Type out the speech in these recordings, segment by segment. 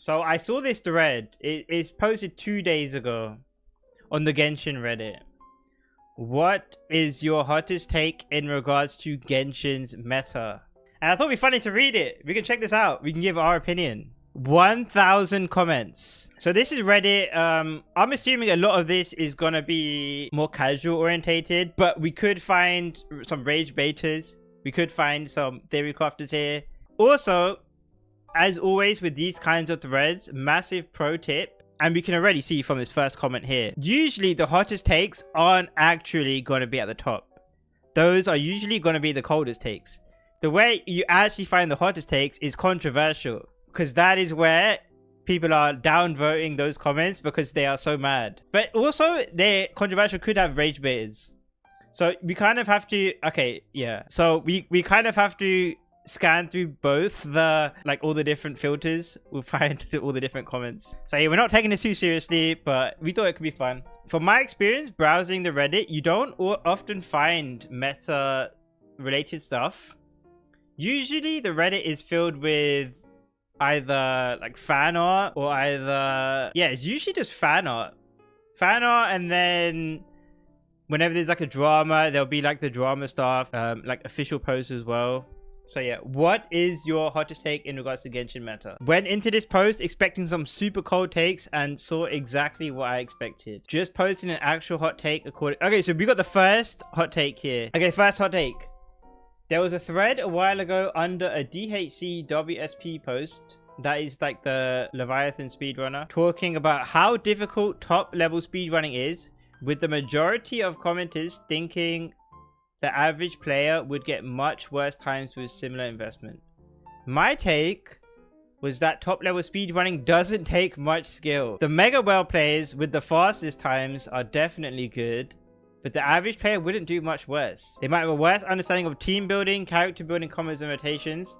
So I saw this thread. It's posted 2 days ago on the Genshin Reddit. What is your hottest take in regards to Genshin's meta? And I thought it'd be funny to read it. We can check this out. We can give our opinion. 1,000 comments. So this is Reddit. I'm assuming a lot of this is gonna be more casual orientated, but we could find some rage baiters. We could find some Theorycrafters here. Also, as always with these kinds of threads, massive pro tip, and we can already see from this first comment here, usually the hottest takes aren't actually going to be at the top. Those are usually going to be the coldest takes. The way you actually find the hottest takes is controversial, because that is where people are downvoting those comments because they are so mad. But also, their controversial could have rage baiters. So we kind of have to, okay, yeah. So we kind of have to scan through both the, like, all the different filters. We'll find all the different comments. So yeah, we're not taking this too seriously, but we thought it could be fun. From my experience browsing the Reddit, you don't often find meta related stuff. Usually the Reddit is filled with either like fan art or either, yeah, it's usually just fan art, and then whenever there's like a drama, there'll be like the drama stuff, like official posts as well. So yeah, what is your hottest take in regards to Genshin meta? Went into this post expecting some super cold takes and saw exactly what I expected. Just posting an actual hot take according... Okay, so we got the first hot take here. Okay, first hot take. There was a thread a while ago under a DHC WSP post, that is like the Leviathan speedrunner, talking about how difficult top level speedrunning is, with the majority of commenters thinking the average player would get much worse times with similar investment. My take was that top level speedrunning doesn't take much skill. The mega well players with the fastest times are definitely good, but the average player wouldn't do much worse. They might have a worse understanding of team building, character building, combos and rotations,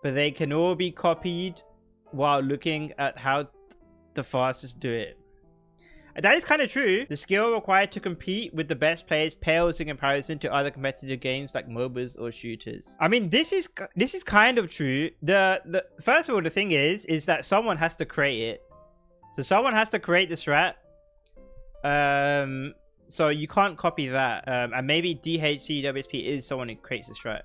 but they can all be copied while looking at how the fastest do it. That is kind of true. The skill required to compete with the best players pales in comparison to other competitive games like MOBAs or shooters. I mean, this is kind of true. The first of all, the thing is that someone has to create it. So someone has to create the strat. So you can't copy that. And maybe DHC WSP is someone who creates the strat.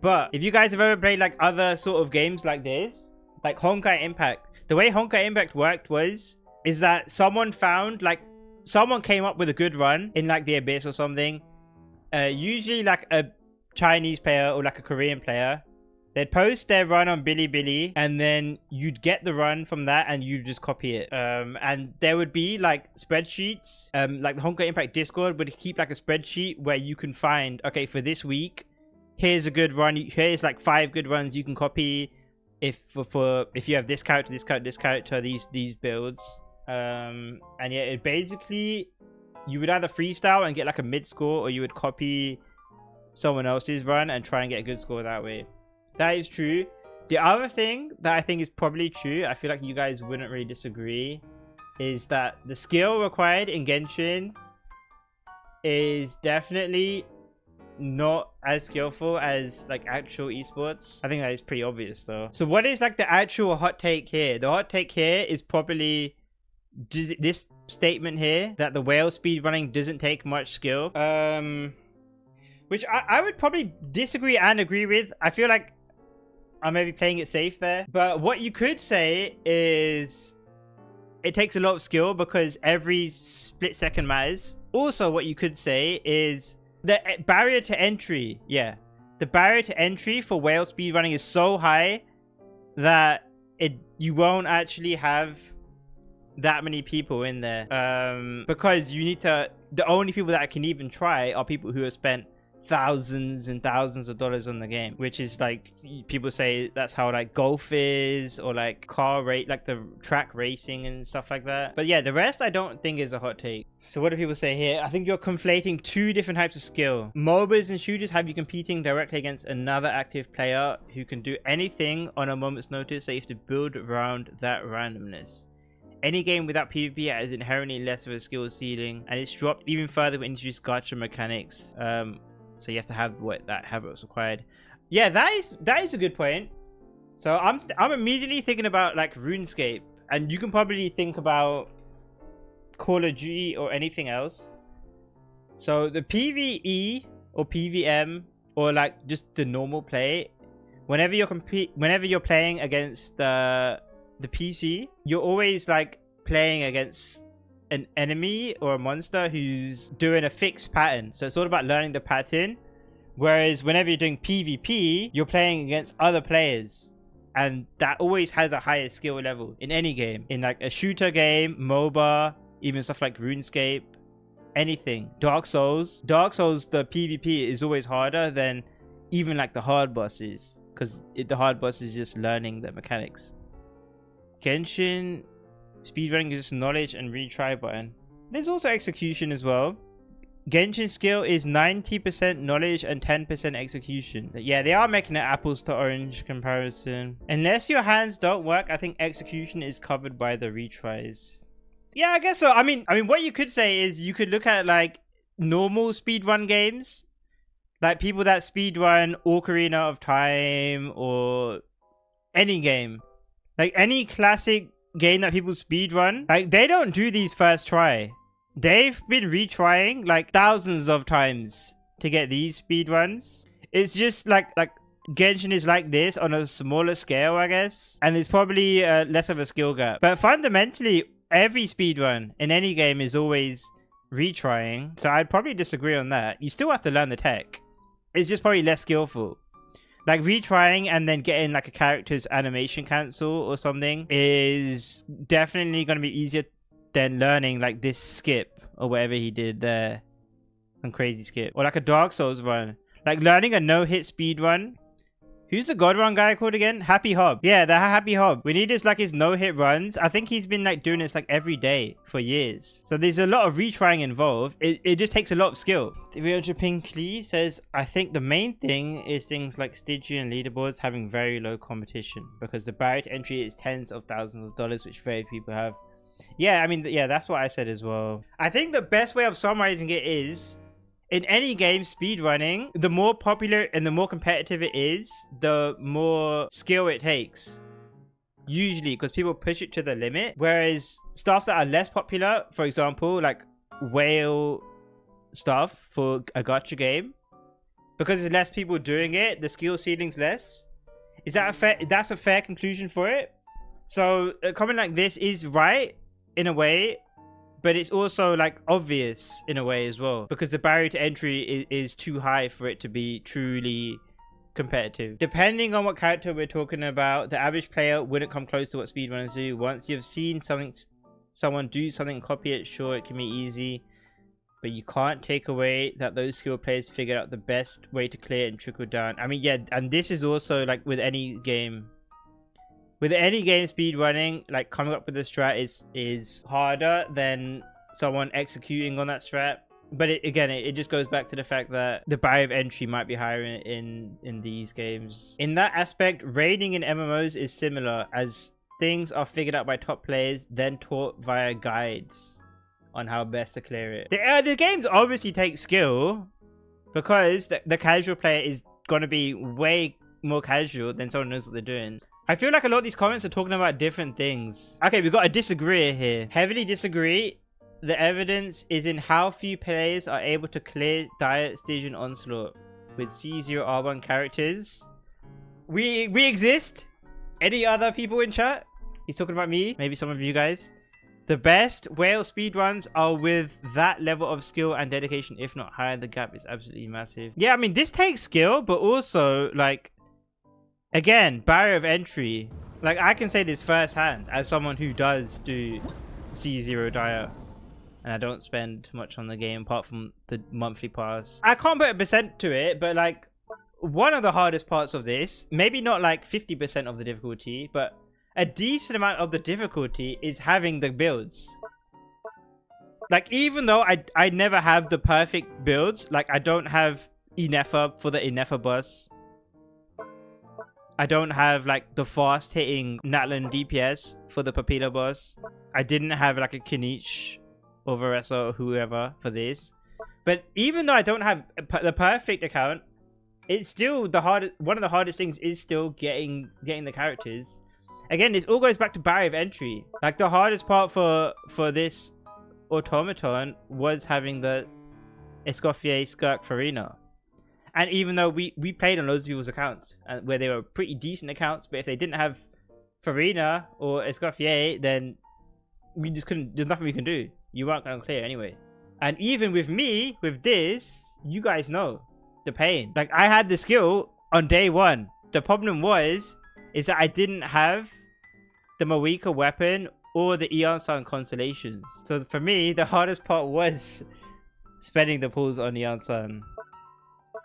But if you guys have ever played like other sort of games like this, like Honkai Impact, the way Honkai Impact worked is that someone found, like, someone came up with a good run in like the Abyss or something, usually like a Chinese player or like a Korean player. They'd post their run on Bilibili, and then you'd get the run from that and you just copy it. And there would be like spreadsheets, like the Honkai Impact Discord would keep like a spreadsheet where you can find, okay, for this week, here's a good run, here's like 5 good runs you can copy if you have this character, these builds. And yeah, it basically, you would either freestyle and get like a mid score, or you would copy someone else's run and try and get a good score that way. That is true. The other thing that I think is probably true, I feel like you guys wouldn't really disagree, is that the skill required in Genshin is definitely not as skillful as like actual esports. I think that is pretty obvious though. So what is like the actual hot take here? The hot take here is probably this statement here, that the whale speedrunning doesn't take much skill, which I would probably disagree and agree with. I feel like I'm maybe playing it safe there, but what you could say is it takes a lot of skill because every split second matters. Also, what you could say is the barrier to entry, the barrier to entry for whale speedrunning is so high that you won't actually have that many people in there, because you need to, the only people that can even try are people who have spent thousands and thousands of dollars on the game, which is like, people say that's how like golf is, or like car rate, like the track racing and stuff like that. But yeah, the rest I don't think is a hot take. So what do people say here? I think you're conflating 2 different types of skill. MOBAs and shooters have you competing directly against another active player who can do anything on a moment's notice, so you have to build around that randomness. Any game without PvP has inherently less of a skill ceiling, and it's dropped even further when introduced gacha mechanics. So you have to have that what's required. Yeah, that is a good point. So I'm immediately thinking about like RuneScape And you can probably think about Call of Duty or anything else. So the PvE or PvM or like just the normal play, whenever you're playing against the PC, you're always like playing against an enemy or a monster who's doing a fixed pattern. So it's all about learning the pattern. Whereas whenever you're doing PvP, you're playing against other players. And that always has a higher skill level in any game. In like a shooter game, MOBA, even stuff like RuneScape, anything. Dark Souls, the PvP is always harder than even like the hard bosses. Because the hard boss is just learning the mechanics. Genshin, speedrunning is just knowledge and retry button. There's also execution as well. Genshin skill is 90% knowledge and 10% execution. Yeah, they are making an apples to orange comparison. Unless your hands don't work, I think execution is covered by the retries. Yeah, I guess so. I mean, what you could say is you could look at like normal speedrun games, like people that speedrun Ocarina of Time or any game, like any classic game that people speedrun. Like they don't do these first try. They've been retrying like thousands of times to get these speedruns. It's just like Genshin is like this on a smaller scale, I guess. And there's probably less of a skill gap. But fundamentally, every speedrun in any game is always retrying. So I'd probably disagree on that. You still have to learn the tech. It's just probably less skillful. Like retrying and then getting like a character's animation cancel or something is definitely going to be easier than learning like this skip or whatever he did there. Some crazy skip. Or like a Dark Souls run. Like learning a no-hit speed run. Who's the God Run guy called again? Happy Hob. Yeah, the Happy Hob. We need his like his no-hit runs. I think he's been like doing this like every day for years. So there's a lot of retrying involved. It just takes a lot of skill. 300 Ping Klee says, I think the main thing is things like Stygian leaderboards having very low competition because the barrier to entry is tens of thousands of dollars, which very few people have. Yeah, I mean, yeah, that's what I said as well. I think the best way of summarizing it is, in any game, speedrunning, the more popular and the more competitive it is, the more skill it takes. Usually, because people push it to the limit. Whereas stuff that are less popular, for example, like whale stuff for a gacha game, because there's less people doing it, the skill ceiling's less. Is that a fair? That's a fair conclusion for it. So a comment like this is right in a way, but it's also like obvious in a way as well, because the barrier to entry is too high for it to be truly competitive. Depending on what character we're talking about, the average player wouldn't come close to what speedrunners do. Once you've seen someone do something and copy it, sure, it can be easy, but you can't take away that those skilled players figured out the best way to clear and trickle down. I mean, yeah, and this is also like with any game. With any game speedrunning, like coming up with a strat is harder than someone executing on that strat. But it just goes back to the fact that the barrier of entry might be higher in these games. In that aspect, raiding in MMOs is similar, as things are figured out by top players, then taught via guides on how best to clear it. The games obviously take skill, because the casual player is going to be way more casual than someone who knows what they're doing. I feel like a lot of these comments are talking about different things. Okay, we've got a disagree here. Heavily disagree. The evidence is in how few players are able to clear Dire Stygian Onslaught with C0R1 characters. We exist. Any other people in chat? He's talking about me. Maybe some of you guys. The best whale speedruns are with that level of skill and dedication, if not higher. The gap is absolutely massive. Yeah, I mean, this takes skill, but also like, again, barrier of entry. Like, I can say this firsthand as someone who does do C0 Dire, and I don't spend much on the game apart from the monthly pass. I can't put a percent to it, but like, one of the hardest parts of this, maybe not like 50% of the difficulty, but a decent amount of the difficulty is having the builds. Like, even though I never have the perfect builds, like I don't have Inefa for the Inefa boss. I don't have like the fast hitting natlan DPS for the Papilla boss. I didn't have like a Kinich or Varessa or whoever for this. But even though I don't have the perfect account, it's still the hardest. One of the hardest things is still getting the characters. Again, this all goes back to barrier of entry. Like, the hardest part for this automaton was having the Escoffier Skirk Farina. And even though we played on loads of people's accounts, where they were pretty decent accounts, but if they didn't have Farina or Escoffier, then we just couldn't, there's nothing we can do. You weren't going to clear anyway. And even with me, with this, you guys know the pain. Like, I had the skill on day 1. The problem is that I didn't have the Mawika weapon or the Eon Sun constellations. So for me, the hardest part was spending the pulls on Eon Sun.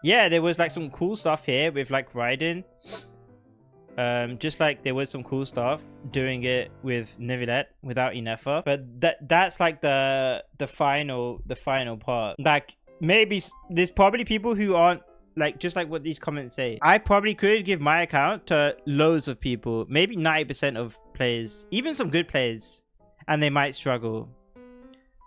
Yeah, there was like some cool stuff here with like Raiden. Just like there was some cool stuff doing it with Neuvillette without Inefa. But that's like the final part. Like, maybe there's probably people who aren't like, just like what these comments say. I probably could give my account to loads of people, maybe 90% of players, even some good players, and they might struggle.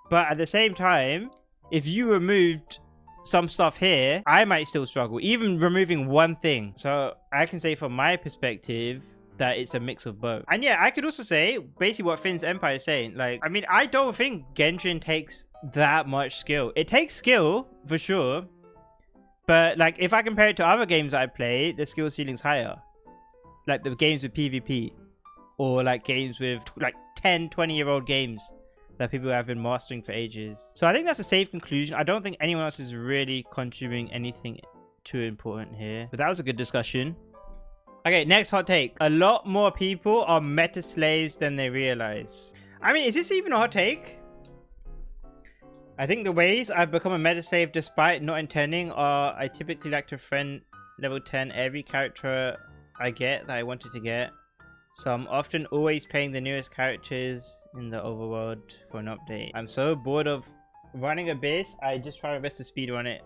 But at the same time, if you removed some stuff here, I might still struggle, even removing one thing. So I can say from my perspective that it's a mix of both. And yeah, I could also say basically what Finn's Empire is saying. Like, I mean, I don't think Genshin takes that much skill. It takes skill for sure, but like, if I compare it to other games I play, the skill ceiling's higher. Like the games with PvP, or like games with like 10-20-year-old games that people have been mastering for ages. So I think that's a safe conclusion. I don't think anyone else is really contributing anything too important here. But that was a good discussion. Okay, next hot take. A lot more people are meta slaves than they realize. I mean, is this even a hot take? I think the ways I've become a meta slave despite not intending are I typically like to friend level 10 every character I get that I wanted to get. So I'm often always playing the newest characters in the overworld for an update. I'm so bored of running Abyss, I just try my best to speedrun it.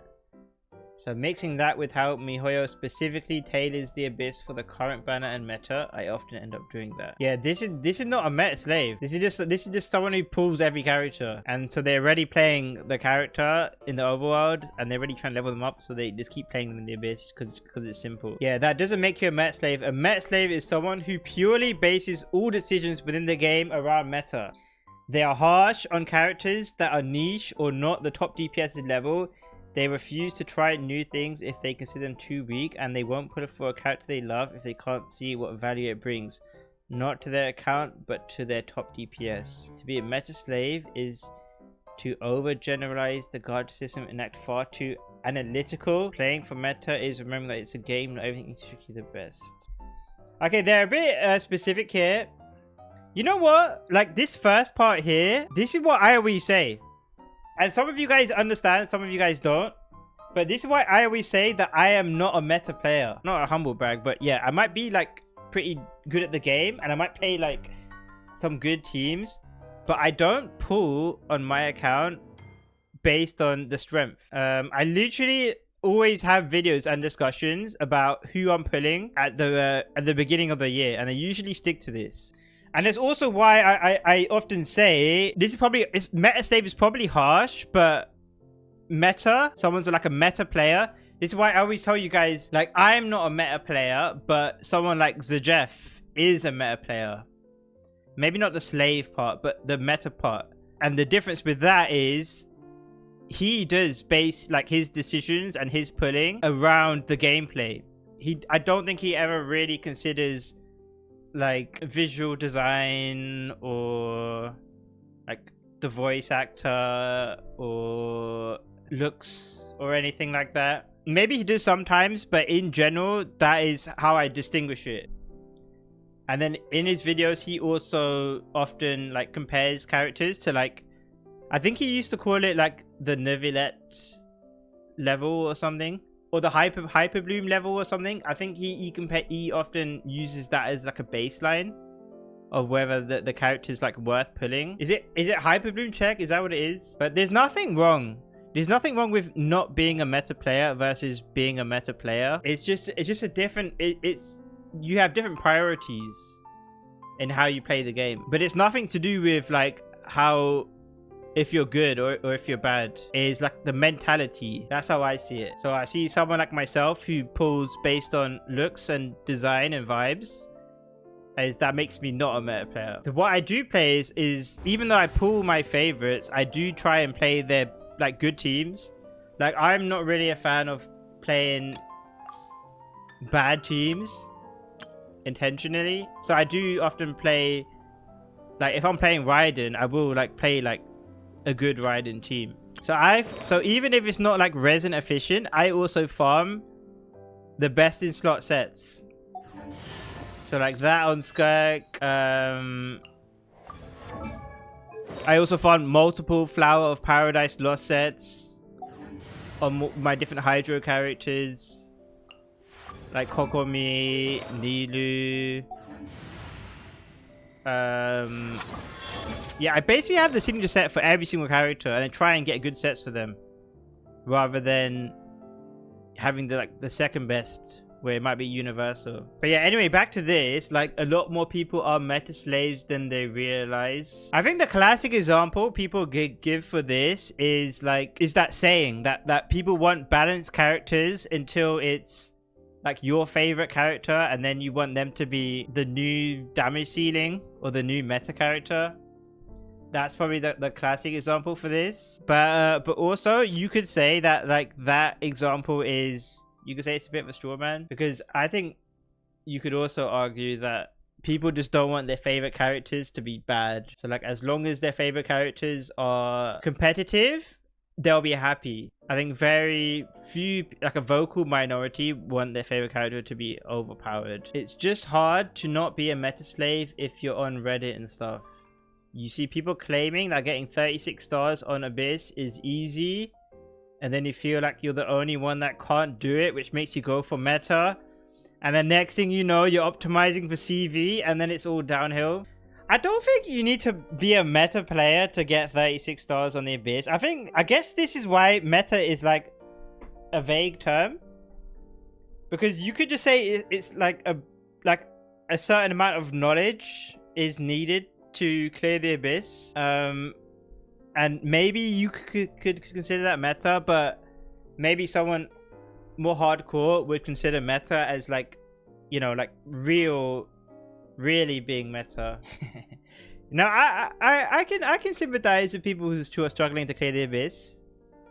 So mixing that with how MiHoYo specifically tailors the Abyss for the current banner and meta, I often end up doing that. Yeah, this is not a meta slave. This is just someone who pulls every character, and so they're already playing the character in the overworld, and they're already trying to level them up, so they just keep playing them in the Abyss because it's simple. Yeah, that doesn't make you a meta slave. A meta slave is someone who purely bases all decisions within the game around meta. They are harsh on characters that are niche or not the top DPS level. They refuse to try new things if they consider them too weak, and they won't put it for a character they love if they can't see what value it brings, not to their account but to their top DPS. To be a meta slave is to overgeneralize the guard system and act far too analytical. Playing for meta is remembering that it's a game, not everything is strictly the best. Okay, they're a bit specific here. You know what? Like, this first part here, this is what I always say. And some of you guys understand, some of you guys don't. But this is why I always say that I am not a meta player. Not a humble brag, but yeah, I might be like pretty good at the game, and I might play like some good teams, but I don't pull on my account based on the strength. I literally always have videos and discussions about who I'm pulling at the beginning of the year, and I usually stick to this. And it's also why I often say this is probably, meta slave is probably harsh, but meta, someone's like a meta player. This is why I always tell you guys, like, I'm not a meta player, but someone like Zajef is a meta player. Maybe not the slave part, but the meta part. And the difference with that is he does base like his decisions and his pulling around the gameplay. I don't think he ever really considers like visual design or like the voice actor or looks or anything like that. Maybe he does sometimes, but in general, that is how I distinguish it. And then in his videos, he also often like compares characters to like, I think he used to call it like the Neuvillette level or something, or the hyper bloom level or something. I think he often uses that as like a baseline of whether the character's like worth pulling. Is it hyper bloom check? Is that what it is? But there's nothing wrong. There's nothing wrong with not being a meta player versus being a meta player. It's just a different, you have different priorities in how you play the game. But it's nothing to do with like how, if you're good or if you're bad. Is like the mentality. That's how I see it. So I see someone like myself who pulls based on looks and design and vibes, is that makes me not a meta player. What I do play is even though I pull my favorites, I do try and play their like good teams. Like I'm not really a fan of playing bad teams intentionally, so I do often play, like if I'm playing Raiden, I will like play like a good Raiden team. So even if it's not like resin efficient, I also farm the best in slot sets. So like that on Skirk. I also found multiple Flower of Paradise lost sets on my different Hydro characters. Like Kokomi, Nilu. Yeah, I basically have the signature set for every single character and I try and get good sets for them. Rather than having the second best, where it might be universal. But yeah, anyway, back to this. Like a lot more people are meta slaves than they realize. I think the classic example people give for this is that saying that people want balanced characters until it's like your favorite character, and then you want them to be the new damage ceiling or the new meta character. That's probably the classic example for this. But also you could say that like that example is, you could say it's a bit of a straw man, because I think you could also argue that people just don't want their favorite characters to be bad. So like as long as their favorite characters are competitive, they'll be happy. I think very few, like a vocal minority, want their favorite character to be overpowered. It's just hard to not be a meta slave if you're on Reddit and stuff. You see people claiming that getting 36 stars on Abyss is easy, and then you feel like you're the only one that can't do it, which makes you go for meta, and then next thing you know, you're optimizing for CV, and then it's all downhill. I don't think you need to be a meta player to get 36 stars on the Abyss. I guess this is why meta is like a vague term, because you could just say it's like a certain amount of knowledge is needed to clear the Abyss, and maybe you could consider that meta, but maybe someone more hardcore would consider meta as like, you know, like really being meta. No, I can sympathize with people who are struggling to clear the Abyss.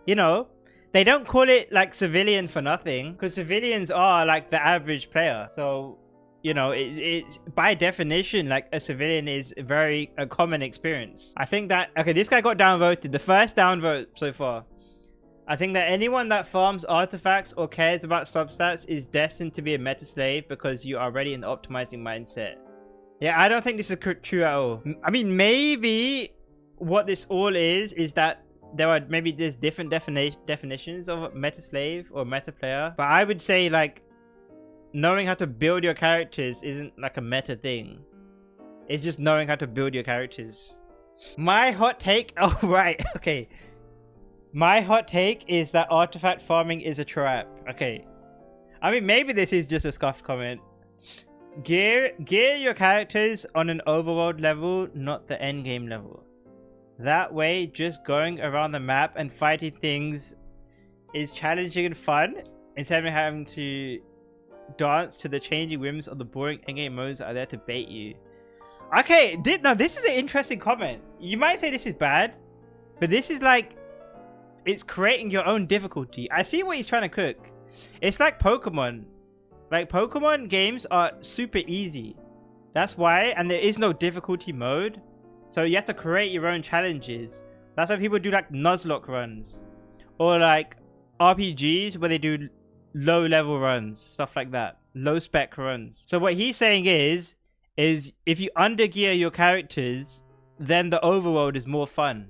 You know, they don't call it like civilian for nothing, because civilians are like the average player. So, you know, it's by definition, like a civilian is a common experience. I think that, okay, this guy got downvoted, the first downvote so far. I think that anyone that farms artifacts or cares about substats is destined to be a meta slave, because you are already in the optimizing mindset. Yeah, I don't think this is true at all. I mean, maybe what this all is that there's different definitions of meta slave or meta player. But I would say like knowing how to build your characters isn't like a meta thing. It's just knowing how to build your characters. My hot take, oh right, okay. My hot take is that artifact farming is a trap. Okay. I mean, maybe this is just a scuffed comment. Gear your characters on an overworld level, not the endgame level. That way, just going around the map and fighting things is challenging and fun, instead of having to dance to the changing whims of the boring endgame modes that are there to bait you. Okay, now this is an interesting comment. You might say this is bad, but this is like, it's creating your own difficulty. I see what he's trying to cook. It's like Pokemon. Like, Pokemon games are super easy. That's why, and there is no difficulty mode. So you have to create your own challenges. That's why people do like Nuzlocke runs. Or like RPGs where they do low level runs. Stuff like that. Low spec runs. So what he's saying is if you undergear your characters, then the overworld is more fun.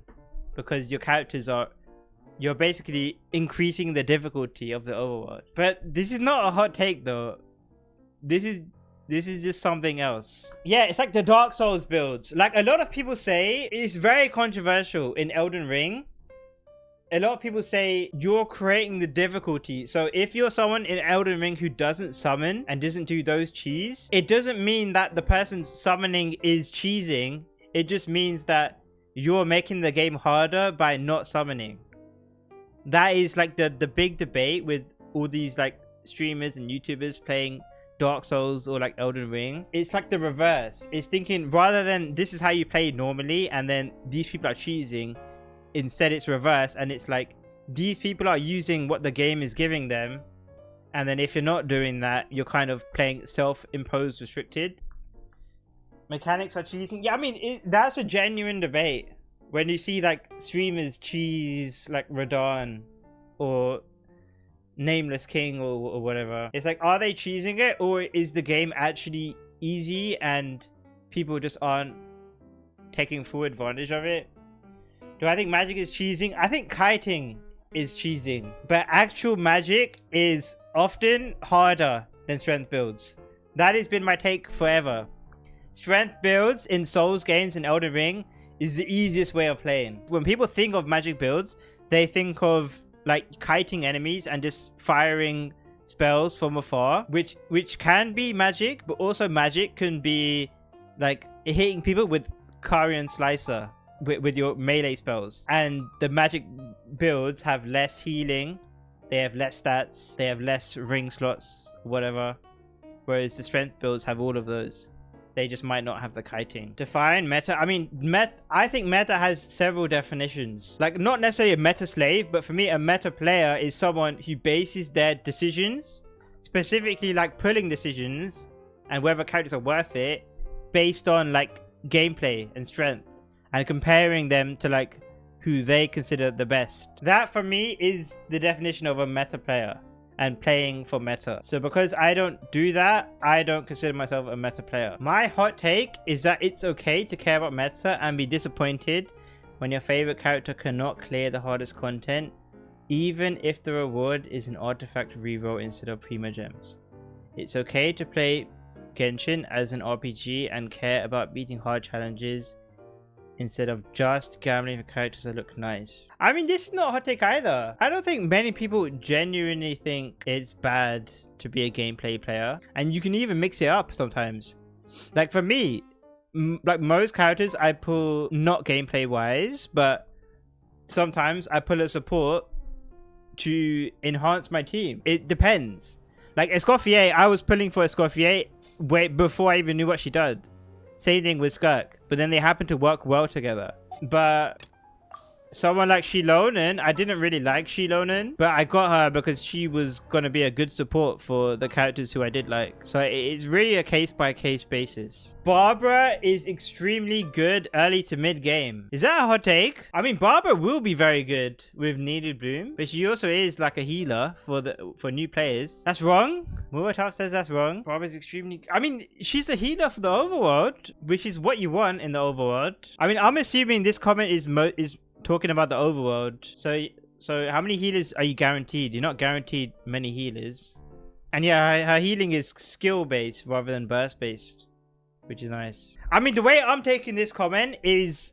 Because your characters are... You're basically increasing the difficulty of the overworld. But this is not a hot take though. This is just something else. Yeah, it's like the Dark Souls builds. Like a lot of people say, it's very controversial in Elden Ring. A lot of people say you're creating the difficulty. So if you're someone in Elden Ring who doesn't summon and doesn't do those cheese, it doesn't mean that the person summoning is cheesing. It just means that you're making the game harder by not summoning. That is like the big debate with all these like streamers and YouTubers playing Dark Souls or like Elden Ring, it's like the reverse. It's thinking rather than this is how you play normally and then these people are cheesing, instead it's reverse, and it's like these people are using what the game is giving them, and then if you're not doing that, you're kind of playing self-imposed restricted. Mechanics are cheesing. Yeah, I mean, that's a genuine debate. When you see like streamers cheese like Radon or Nameless King or whatever, it's like, are they cheesing it, or is the game actually easy and people just aren't taking full advantage of it? Do I think magic is cheesing? I think kiting is cheesing, but actual magic is often harder than strength builds. That has been my take forever. Strength builds in Souls games and Elden Ring is the easiest way of playing. When people think of magic builds, they think of like kiting enemies and just firing spells from afar, which can be magic, but also magic can be like hitting people with Carrion Slicer with your melee spells. And the magic builds have less healing, they have less stats, they have less ring slots, whatever, whereas the strength builds have all of those. They just might not have the kiting. Define meta. I mean, I think meta has several definitions. Like, not necessarily a meta slave, but for me, a meta player is someone who bases their decisions, specifically like pulling decisions and whether characters are worth it, based on like gameplay and strength, and comparing them to like who they consider the best. That for me is the definition of a meta player and playing for meta. So because I don't do that, I don't consider myself a meta player. My hot take is that it's okay to care about meta and be disappointed when your favorite character cannot clear the hardest content, even if the reward is an artifact reroll instead of prima gems. It's okay to play Genshin as an RPG and care about beating hard challenges instead of just gambling for characters that look nice. I mean, this is not a hot take either. I don't think many people genuinely think it's bad to be a gameplay player, and you can even mix it up sometimes. Like for me, like most characters I pull not gameplay wise, but sometimes I pull a support to enhance my team. It depends. Like Escoffier, I was pulling for Escoffier way before I even knew what she did. Same thing with Skirk, but then they happen to work well together. But someone like Shilonen, I didn't really like Shilonen, but I got her because she was going to be a good support for the characters who I did like. So it's really a case-by-case basis. Barbara is extremely good early to mid-game. Is that a hot take? I mean, Barbara will be very good with Needed Bloom, but she also is like a healer for new players. That's wrong. Muratov says that's wrong. Barbara's extremely... I mean, she's a healer for the overworld, which is what you want in the overworld. I mean, I'm assuming this comment is talking about the overworld. So how many healers are you guaranteed? You're not guaranteed many healers. And yeah, her healing is skill based rather than burst based, which is nice. I mean, the way I'm taking this comment is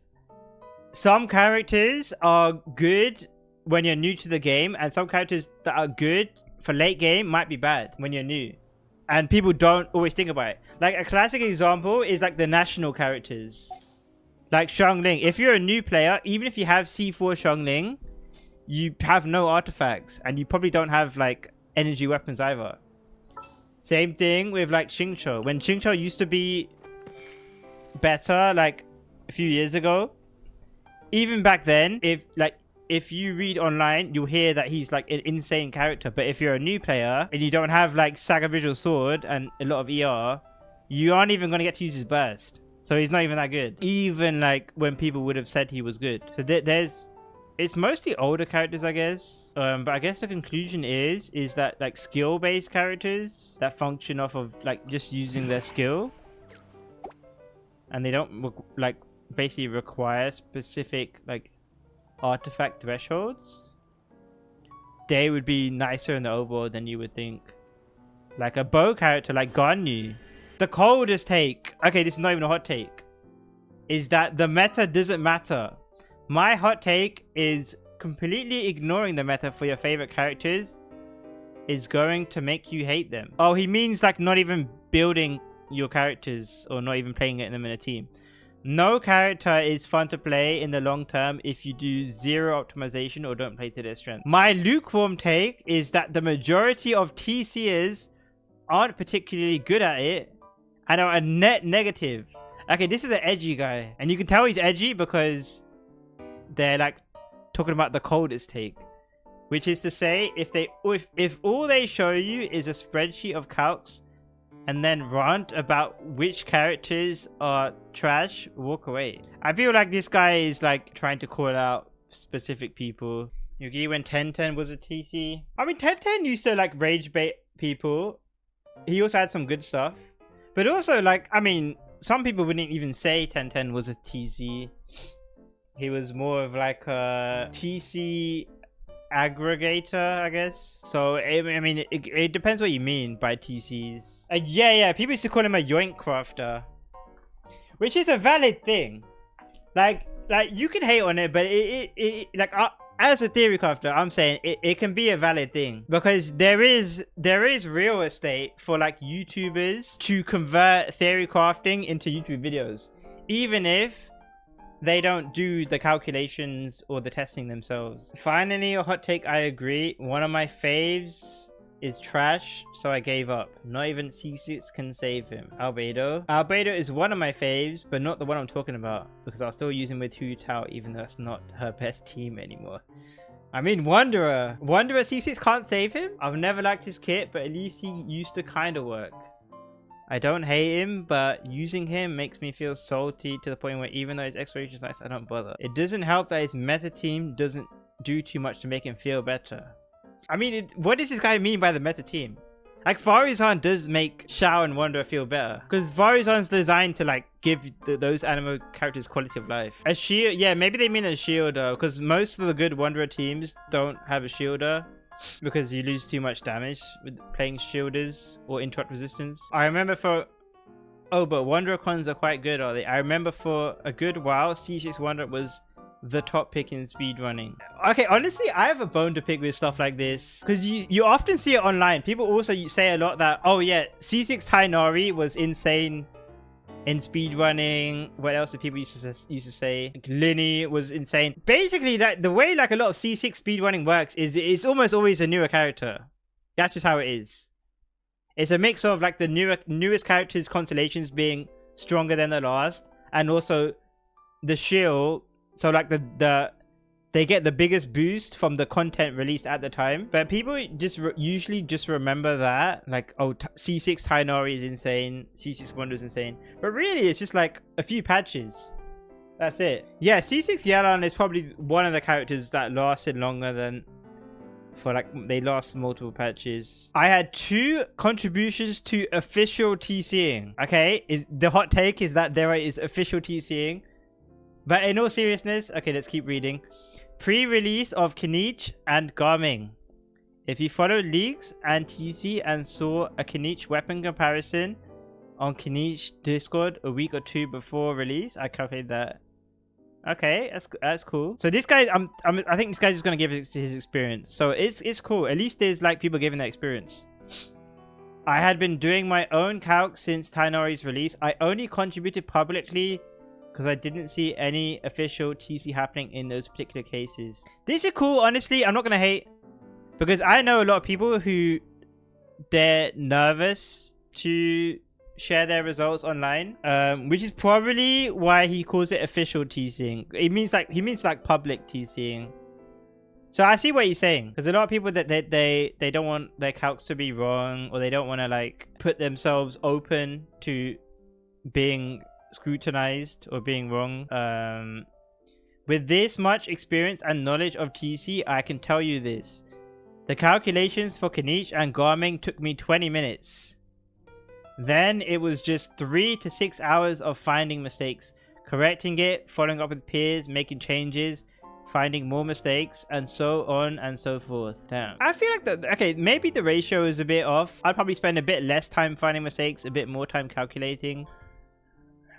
some characters are good when you're new to the game, and some characters that are good for late game might be bad when you're new, and people don't always think about it. Like a classic example is like the national characters. Like Xiangling, if you're a new player, even if you have C4 Xiangling, you have no artifacts, and you probably don't have like energy weapons either. Same thing with like Xingqiu. When Xingqiu used to be better like a few years ago, even back then, if you read online, you'll hear that he's like an insane character. But if you're a new player and you don't have like Sacrificial Sword and a lot of ER, you aren't even going to get to use his burst. So he's not even that good, even like when people would have said he was good. So it's mostly older characters, I guess. But I guess the conclusion is that like skill-based characters that function off of like just using their skill, and they don't like basically require specific like artifact thresholds, they would be nicer in the overworld than you would think. Like a bow character like Ganyu. The coldest take, okay, this is not even a hot take, is that the meta doesn't matter. My hot take is completely ignoring the meta for your favorite characters is going to make you hate them. Oh, he means like not even building your characters or not even playing them in a team. No character is fun to play in the long term if you do zero optimization or don't play to their strength. My lukewarm take is that the majority of TCers aren't particularly good at it and are a net negative. Okay, this is an edgy guy, and you can tell he's edgy because they're like talking about the coldest take, which is to say, if all they show you is a spreadsheet of calcs and then rant about which characters are trash, walk away. I feel like this guy is like trying to call out specific people. You agree when 1010 was a TC? I mean, 1010 used to like rage bait people. He also had some good stuff, but also like, I mean, some people wouldn't even say 1010 was a TC. He was more of like a TC aggregator, I guess. So I mean, it depends what you mean by TCs. Yeah, people used to call him a yoink crafter, which is a valid thing. Like you can hate on it, but like as a theory crafter, I'm saying it can be a valid thing, because there is real estate for like YouTubers to convert theory crafting into YouTube videos, even if they don't do the calculations or the testing themselves. Finally, a hot take. I agree. One of my faves is trash, so I gave up. Not even C6 can save him. Albedo is one of my faves, but not the one I'm talking about, because I'll still use him with Hu Tao, even though it's not her best team anymore. I mean, Wanderer C6 can't save him. I've never liked his kit, but at least he used to kind of work. I don't hate him, but using him makes me feel salty to the point where even though his exploration is nice, I don't bother. It doesn't help that his meta team doesn't do too much to make him feel better. I mean, what does this guy mean by the meta team? Like, Varizan does make Shao and Wanderer feel better, because Varizan's designed to like give those anime characters quality of life. A shield, yeah, maybe they mean a shielder, because most of the good Wanderer teams don't have a shielder, because you lose too much damage with playing shielders or interrupt resistance. I remember but Wanderer cons are quite good, are they? I remember for a good while, C6 Wanderer was the top pick in speedrunning. Okay, honestly, I have a bone to pick with stuff like this, because you often see it online. People also say a lot that, oh yeah, C6 Tainari was insane in speedrunning. What else did people used to say? Like, Linny was insane. Basically, that the way like a lot of C6 speedrunning works is it's almost always a newer character. That's just how it is. It's a mix of like the newest characters' constellations being stronger than the last, and also the shield. So like they get the biggest boost from the content released at the time. But people usually just remember that, like, oh, C6 Tainari is insane, C6 Wonder is insane. But really, it's just like a few patches. That's it. Yeah, C6 Yalan is probably one of the characters that lasted longer than, for like, they last multiple patches. I had 2 contributions to official TCing. Okay, the hot take is that there is official TCing. But in all seriousness, okay, let's keep reading. Pre-release of Kinich and Garming. If you followed leaks and TC and saw a Kinich weapon comparison on Kinich Discord a week or 2 before release, I calculated that. Okay, that's cool. So this guy, I think this guy's just gonna give his experience. So it's cool. At least there's like people giving that experience. I had been doing my own calc since Tainari's release. I only contributed publicly because I didn't see any official TC happening in those particular cases. This is cool, honestly. I'm not gonna hate, because I know a lot of people who they're nervous to share their results online, which is probably why he calls it official TCing. He means like public TCing. So I see what he's saying, because a lot of people that they don't want their calcs to be wrong, or they don't want to like put themselves open to being scrutinized or being wrong. With this much experience and knowledge of TC, I can tell you this: the calculations for Kinich and Garming took me 20 minutes. Then it was just 3 to 6 hours of finding mistakes, correcting it, following up with peers, making changes, finding more mistakes, and so on and so forth. Damn. I feel like that, okay, maybe the ratio is a bit off. I'd probably spend a bit less time finding mistakes, a bit more time calculating.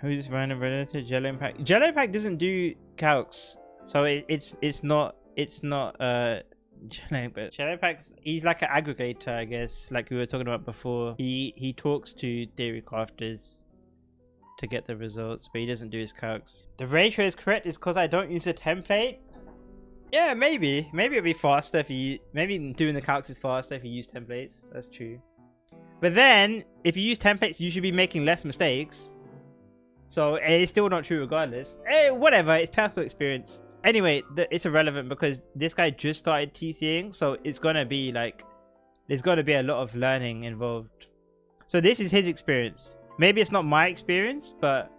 Who's random relative? Jello Impact. Jello Impact doesn't do calcs, so it's not Jello Impact, he's like an aggregator, I guess, like we were talking about before. He talks to Theorycrafters to get the results, but he doesn't do his calcs. The ratio is correct is because I don't use a template. Yeah, maybe it'd be faster if you, maybe doing the calcs is faster if you use templates. That's true. But then, if you use templates, you should be making less mistakes. So it's still not true regardless. Whatever, it's personal experience. Anyway, it's irrelevant because this guy just started TCing, so it's gonna be like, there's gonna be a lot of learning involved. So this is his experience. Maybe it's not my experience, but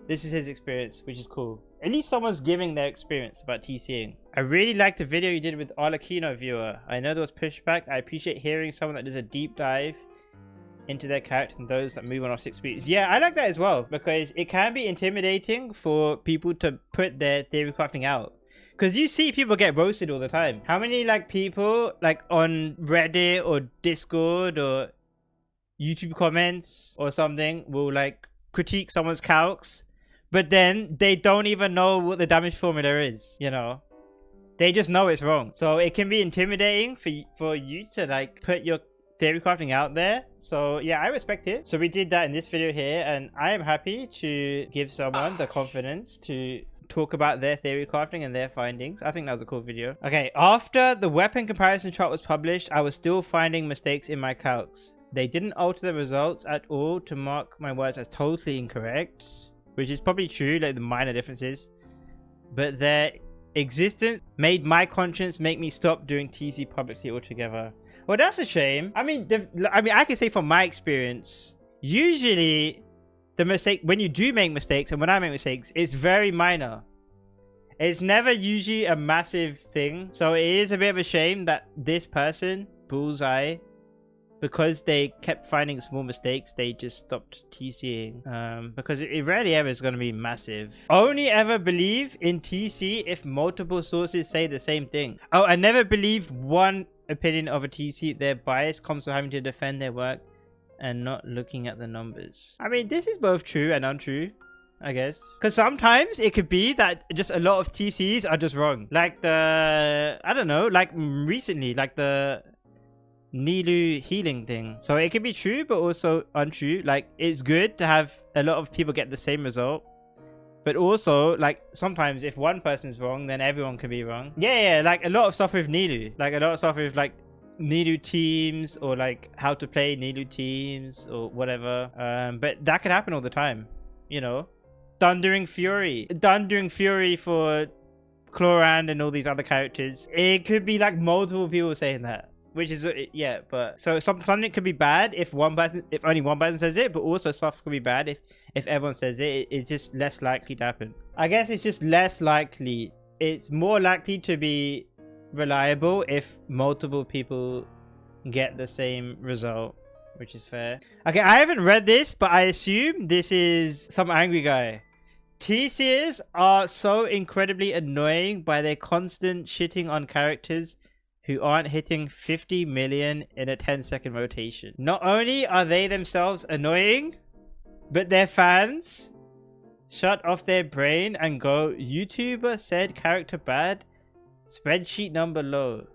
this is his experience, which is cool. At least someone's giving their experience about TCing. I really liked the video you did with Arlecchino Viewer. I know there was pushback. I appreciate hearing someone that does a deep dive into their character than those that move on off 6 beats. Yeah, I like that as well, because it can be intimidating for people to put their theory crafting out. Because you see people get roasted all the time. How many like people like on Reddit or Discord or YouTube comments or something will like critique someone's calcs, but then they don't even know what the damage formula is, you know? They just know it's wrong. So it can be intimidating for you to like put your theory crafting out there. So yeah, I respect it. So we did that in this video here, and I am happy to give someone the confidence to talk about their theory crafting and their findings. I think that was a cool video. Okay, after the weapon comparison chart was published, I was still finding mistakes in my calcs. They didn't alter the results at all to mark my words as totally incorrect, which is probably true, like the minor differences, but their existence made my conscience make me stop doing TC publicly altogether. Well, that's a shame. I mean, I can say from my experience, usually the mistake, when you do make mistakes, and when I make mistakes, it's very minor. It's never usually a massive thing. So it is a bit of a shame that this person, Bullseye, because they kept finding small mistakes, they just stopped TCing. Because it rarely ever is going to be massive. Only ever believe in TC if multiple sources say the same thing. Oh, I never believe one opinion of a TC. Their bias comes from having to defend their work and not looking at the numbers. I mean, this is both true and untrue, I guess. Because sometimes it could be that just a lot of TCs are just wrong. Like the, I don't know, like recently, like the Nilu healing thing. So it could be true, but also untrue. Like, it's good to have a lot of people get the same result. But also, like, sometimes if one person's wrong, then everyone can be wrong. Yeah, like a lot of stuff with Nilu. Like a lot of stuff with like Nilu teams, or like how to play Nilu teams or whatever. But that could happen all the time, you know. Thundering Fury for Chlorand and all these other characters. It could be like multiple people saying that, which is, yeah, but so something could be bad if only one person says it, but also stuff could be bad if everyone says it. It's just less likely to happen. I guess it's just less likely. It's more likely to be reliable if multiple people get the same result, which is fair. Okay, I haven't read this, but I assume this is some angry guy. TCers are so incredibly annoying by their constant shitting on characters who aren't hitting 50 million in a 10-second rotation. Not only are they themselves annoying, but their fans shut off their brain and go, YouTuber said character bad, spreadsheet number low.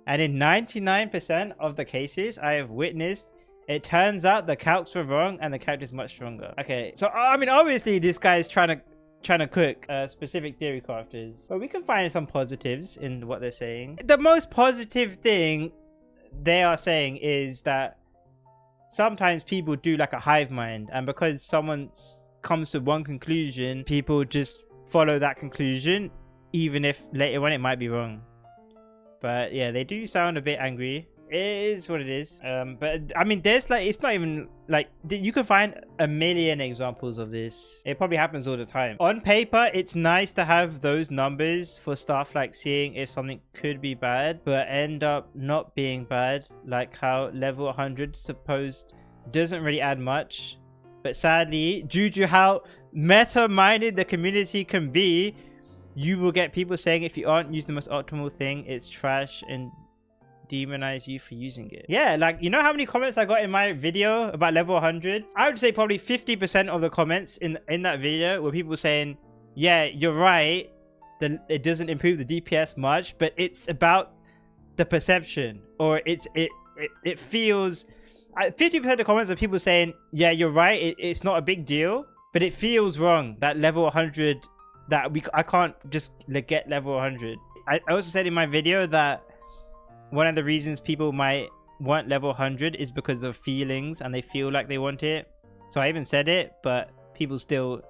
And in 99% of the cases I have witnessed, it turns out the calcs were wrong and the character is much stronger. Okay, so I mean, obviously this guy is trying to cook specific theory crafters, but we can find some positives in what they're saying. The most positive thing they are saying is that sometimes people do like a hive mind, and because someone comes to one conclusion, people just follow that conclusion even if later on it might be wrong. But yeah, they do sound a bit angry. It is what it is. But I mean, there's like, it's not even like, you can find a million examples of this. It probably happens all the time. On paper, it's nice to have those numbers for stuff like seeing if something could be bad but end up not being bad, like how level 100 supposed doesn't really add much. But sadly, due to how meta-minded the community can be, you will get people saying if you aren't using the most optimal thing, it's trash, and demonize you for using it. Yeah, like, you know how many comments I got in my video about level 100? I would say probably 50% of the comments in that video were people saying, yeah, you're right, it doesn't improve the DPS much, but it's about the perception, or it feels 50% of the comments are people saying, yeah, you're right, it's not a big deal, but it feels wrong that level 100, that I can't just get level 100. I also said in my video that one of the reasons people might want level 100 is because of feelings and they feel like they want it. So I even said it, but people still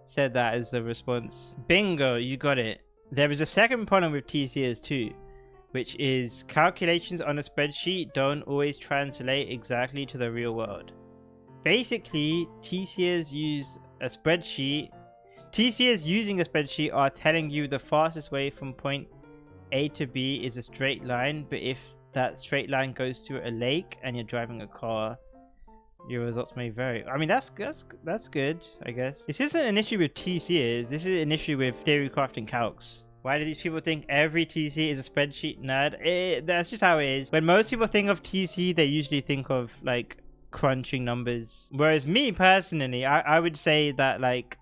said that as a response. Bingo, you got it. There is a second problem with TCers too, which is calculations on a spreadsheet don't always translate exactly to the real world. Basically, TCers use a spreadsheet. TCers using a spreadsheet are telling you the fastest way from point A to B is a straight line, but if that straight line goes through a lake and you're driving a car, your results may vary. I mean, that's good, I guess. This isn't an issue with TCers, this is an issue with theory crafting calcs. Why do these people think every TC is a spreadsheet nerd? That's just how it is. When most people think of TC, they usually think of like crunching numbers. Whereas me personally, I would say that like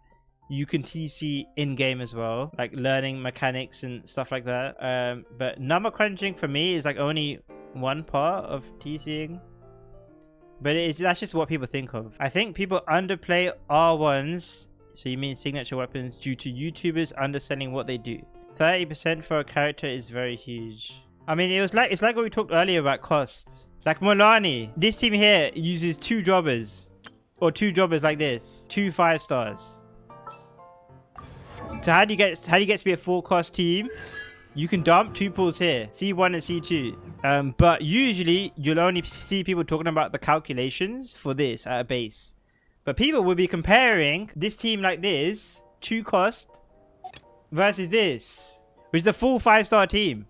you can TC in-game as well, like learning mechanics and stuff like that. But number crunching for me is like only one part of TCing. But that's just what people think of. I think people underplay R1s, so you mean signature weapons, due to YouTubers understanding what they do. 30% for a character is very huge. I mean, it's like what we talked earlier about cost. Like Molani, this team here uses 2 jobbers, or 2 jobbers like this, 2 5-stars. So how do you get to be a full cost team? You can dump 2 pools here, C1 and C2. But usually you'll only see people talking about the calculations for this at a base. But people will be comparing this team like this, 2 cost, versus this, which is a full 5-star team.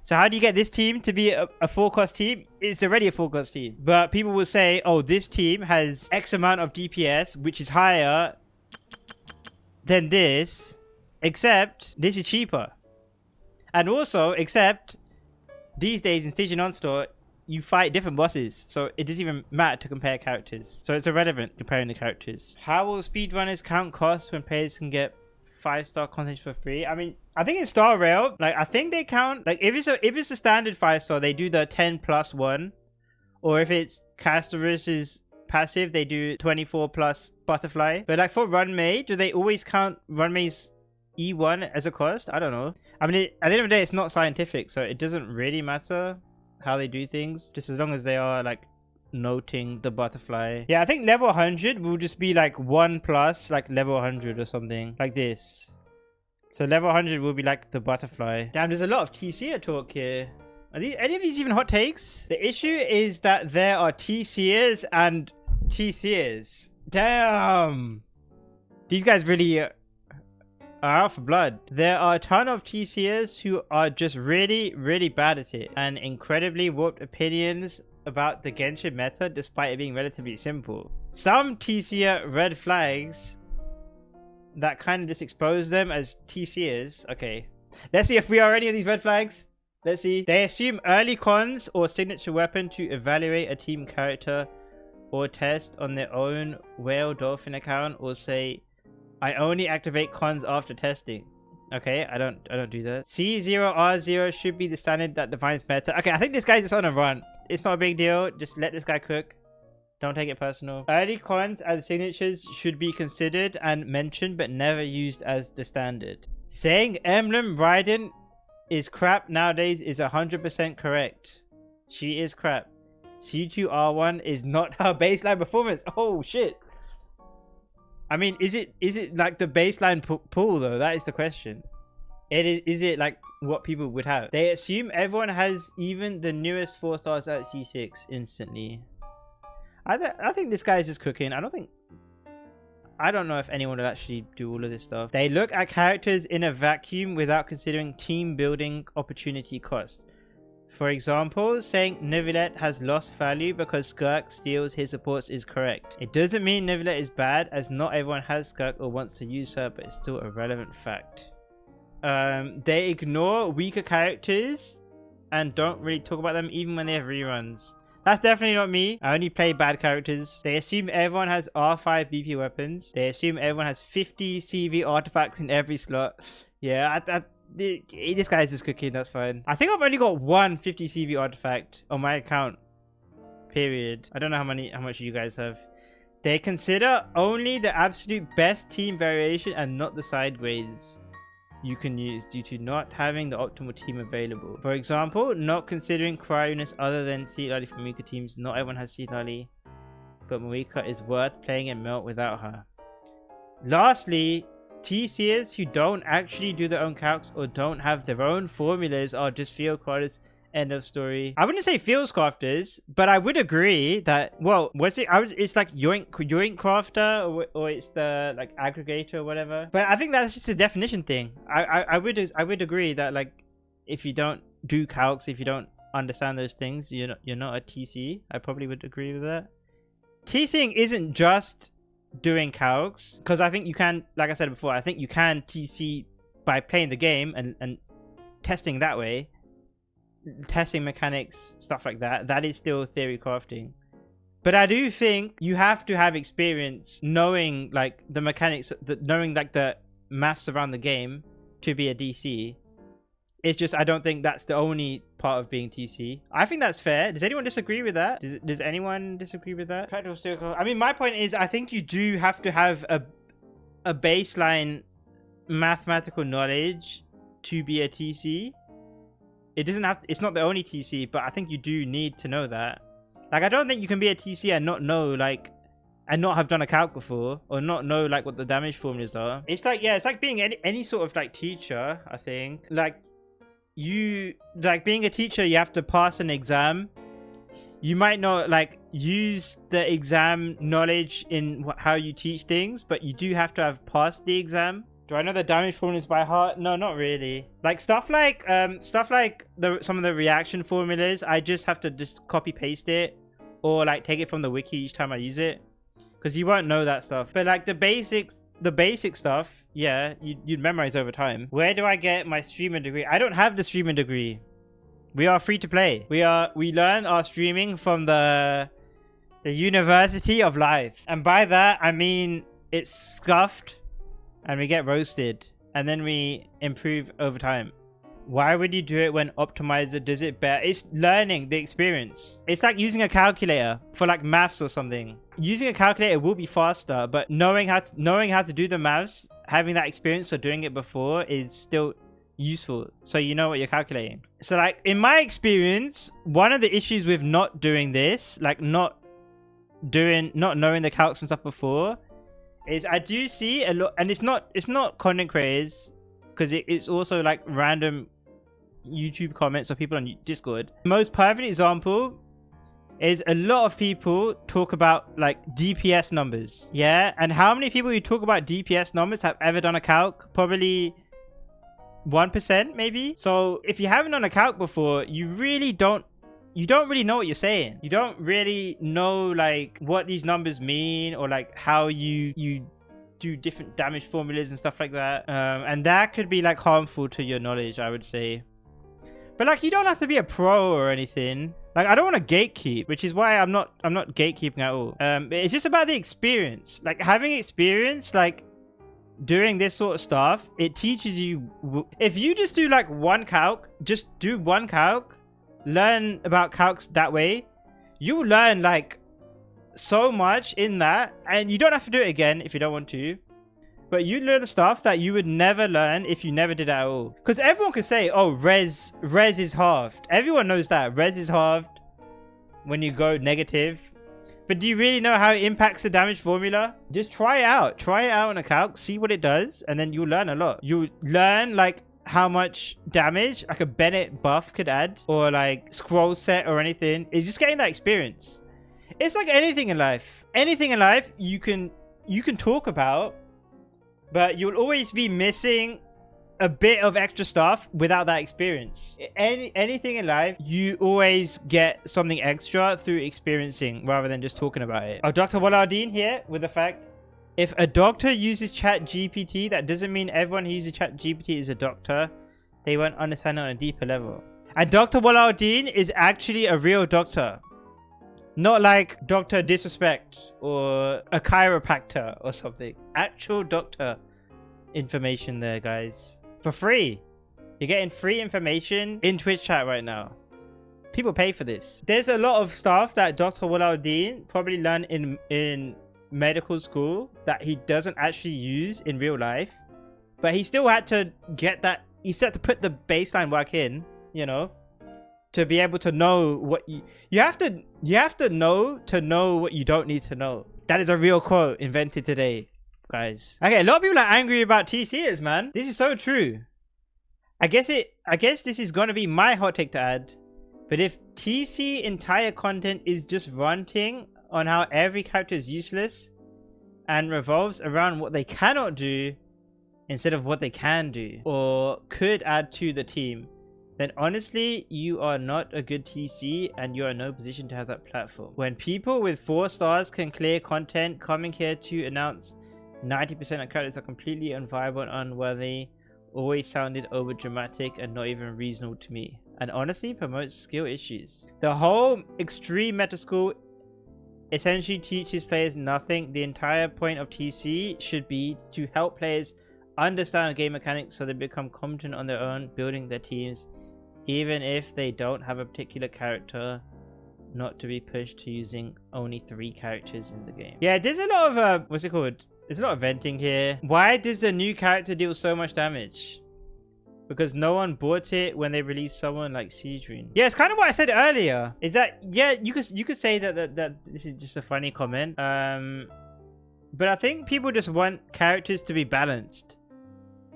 So how do you get this team to be a full cost team? It's already a full cost team. But people will say, oh, this team has X amount of DPS, which is higher than this, except this is cheaper. And also, except these days in Station On-Store, you fight different bosses. So it doesn't even matter to compare characters. So it's irrelevant comparing the characters. How will speedrunners count costs when players can get 5-star content for free? I mean, I think in Star Rail, like I think they count, like if it's a standard 5-star, they do the 10+1. Or if it's caster versus passive, they do 24+ butterfly. But like for Runmade, do they always count Runmade's E1 as a cost? I don't know. I mean, at the end of the day, it's not scientific, so it doesn't really matter how they do things, just as long as they are like noting the butterfly. Yeah, I think level 100 will just be like 1+ like level 100 or something like this. So level 100 will be like the butterfly. Damn, there's a lot of TCer talk here. Are any of these even hot takes? The issue is that there are TCers and TCers. Damn, these guys really are out for blood. There are a ton of TCers who are just really, really bad at it and incredibly warped opinions about the Genshin meta despite it being relatively simple. Some TCer red flags that kind of just expose them as TCers. Okay, let's see if we are any of these red flags. Let's see. They assume early cons or signature weapon to evaluate a team character or test on their own whale dolphin account, or say, I only activate cons after testing. Okay, I don't do that. C0 R0 should be the standard that defines meta. Okay, I think this guy's just on a run. It's not a big deal. Just let this guy cook. Don't take it personal. Early cons and signatures should be considered and mentioned, but never used as the standard. Saying Emblem Raiden is crap nowadays is 100% correct. She is crap. C2 R1 is not her baseline performance. Oh shit. I mean, is it like the baseline pool though? That is the question. Is it like what people would have? They assume everyone has even the newest 4 stars at C6 instantly. I think this guy is just cooking. I don't know if anyone would actually do all of this stuff. They look at characters in a vacuum without considering team building opportunity cost. For example, saying Neuvillette has lost value because Skirk steals his supports is correct. It doesn't mean Neuvillette is bad, as not everyone has Skirk or wants to use her, but it's still a relevant fact. They ignore weaker characters and don't really talk about them even when they have reruns. That's definitely not me. I only play bad characters. They assume everyone has R5 BP weapons. They assume everyone has 50 CV artifacts in every slot. Yeah, this guy's just cooking, that's fine. I think I've only got 1 50 CV artifact on my account. Period. I don't know how much you guys have. They consider only the absolute best team variation and not the side grades. you can use due to not having the optimal team available. For example, not considering cryonis other than Seed Lally for Marika teams. Not everyone has Seed Lally, but Marika is worth playing in Melt without her. Lastly, TCers who don't actually do their own calcs or don't have their own formulas are just field crafters. End of story. I wouldn't say field crafters, but I would agree that, well, it's like yoink crafter, or it's the like aggregator or whatever. But I think that's just a definition thing. I would agree that, like, if you don't do calcs, if you don't understand those things, you're not a TC. I probably would agree with that. TCing isn't just doing calcs, because I think you can, like I said before, I think you can TC by playing the game and testing that way. Testing mechanics, stuff like that. That is still theory crafting. But I do think you have to have experience knowing like the mechanics, knowing like the maths around the game to be a DC. It's just, I don't think that's the only part of being TC. I think that's fair. Does anyone disagree with that? Does anyone disagree with that? Practical circle. I mean, my point is, I think you do have to have a baseline mathematical knowledge to be a TC. It doesn't have to, it's not the only TC, but I think you do need to know that. Like, I don't think you can be a TC and not know, like, and not have done a calc before, or not know like what the damage formulas are. It's like, yeah, it's like being any sort of like teacher. I think like being a teacher, you have to pass an exam. You might not like use the exam knowledge in how you teach things, but you do have to have passed the exam. Do I know the damage formulas by heart? No, not really. Like stuff like some of the reaction formulas, I just have to just copy paste it, or like take it from the wiki each time I use it, because you won't know that stuff. But like the basic stuff, yeah, you'd memorize over time. Where do I get my streamer degree? I don't have the streamer degree. We are free to play. We learn our streaming from the University of Life, and by that I mean it's scuffed. And we get roasted, and then we improve over time. Why would you do it when optimizer does it better? It's learning the experience. It's like using a calculator for like maths or something. Using a calculator will be faster, but knowing how to do the maths, having that experience of doing it before is still useful, so you know what you're calculating. So like in my experience, one of the issues with not doing this, like not knowing the calcs and stuff before, is I do see a lot, and it's not content creators, because it's also like random YouTube comments or people on Discord. The most perfect example is a lot of people talk about like DPS numbers, yeah, and how many people who talk about DPS numbers have ever done a calc? Probably 1% maybe. So if you haven't done a calc before, you don't really know what you're saying. You don't really know like what these numbers mean, or like how you do different damage formulas and stuff like that. And that could be like harmful to your knowledge, I would say. But like, you don't have to be a pro or anything. Like, I don't want to gatekeep, which is why I'm not gatekeeping at all. It's just about the experience. Like having experience, like doing this sort of stuff, it teaches you. If you just do like one calc, just do one calc, learn about calcs that way, you learn like so much in that, and you don't have to do it again if you don't want to, but you learn stuff that you would never learn if you never did it at all. Because everyone can say, oh, res is halved. Everyone knows that res is halved when you go negative, but do you really know how it impacts the damage formula? Just try it out on a calc, see what it does, and then you'll learn a lot. You learn like how much damage like a Bennett buff could add, or like scroll set or anything. It's just getting that experience. It's like anything in life. Anything in life you can talk about, but you'll always be missing a bit of extra stuff without that experience. Anything in life, you always get something extra through experiencing rather than just talking about it. Oh, Dr. Walardeen here with the fact, if a doctor uses ChatGPT, that doesn't mean everyone who uses ChatGPT is a doctor. They won't understand it on a deeper level. And Dr. Walardeen is actually a real doctor. Not like Dr. Disrespect or a chiropractor or something. Actual doctor information there, guys. For free. You're getting free information in Twitch chat right now. People pay for this. There's a lot of stuff that Dr. Walardeen probably learned in medical school that he doesn't actually use in real life, But he still had to get that. He still had to put the baseline work in, you know, to be able to know what you have to know what you don't need to know. That is a real quote invented today, guys. Okay, a lot of people are angry about TCers, man. This is so true. I guess this is gonna be my hot take to add. But if TC entire content is just ranting on how every character is useless and revolves around what they cannot do instead of what they can do or could add to the team, then honestly, you are not a good TC and you are in no position to have that platform. When people with 4 stars can clear content, coming here to announce 90% of characters are completely unviable and unworthy always sounded over dramatic and not even reasonable to me, and honestly promotes skill issues. The whole extreme meta school essentially teaches players nothing. The entire point of TC should be to help players understand game mechanics so they become competent on their own, building their teams, even if they don't have a particular character, not to be pushed to using only 3 characters in the game. Yeah, there's a lot of what's it called? There's a lot of venting here. Why does the new character deal so much damage? Because no one bought it when they released someone like Seedrine. Yeah, it's kind of what I said earlier. Is that, yeah, you could say that this is just a funny comment. But I think people just want characters to be balanced.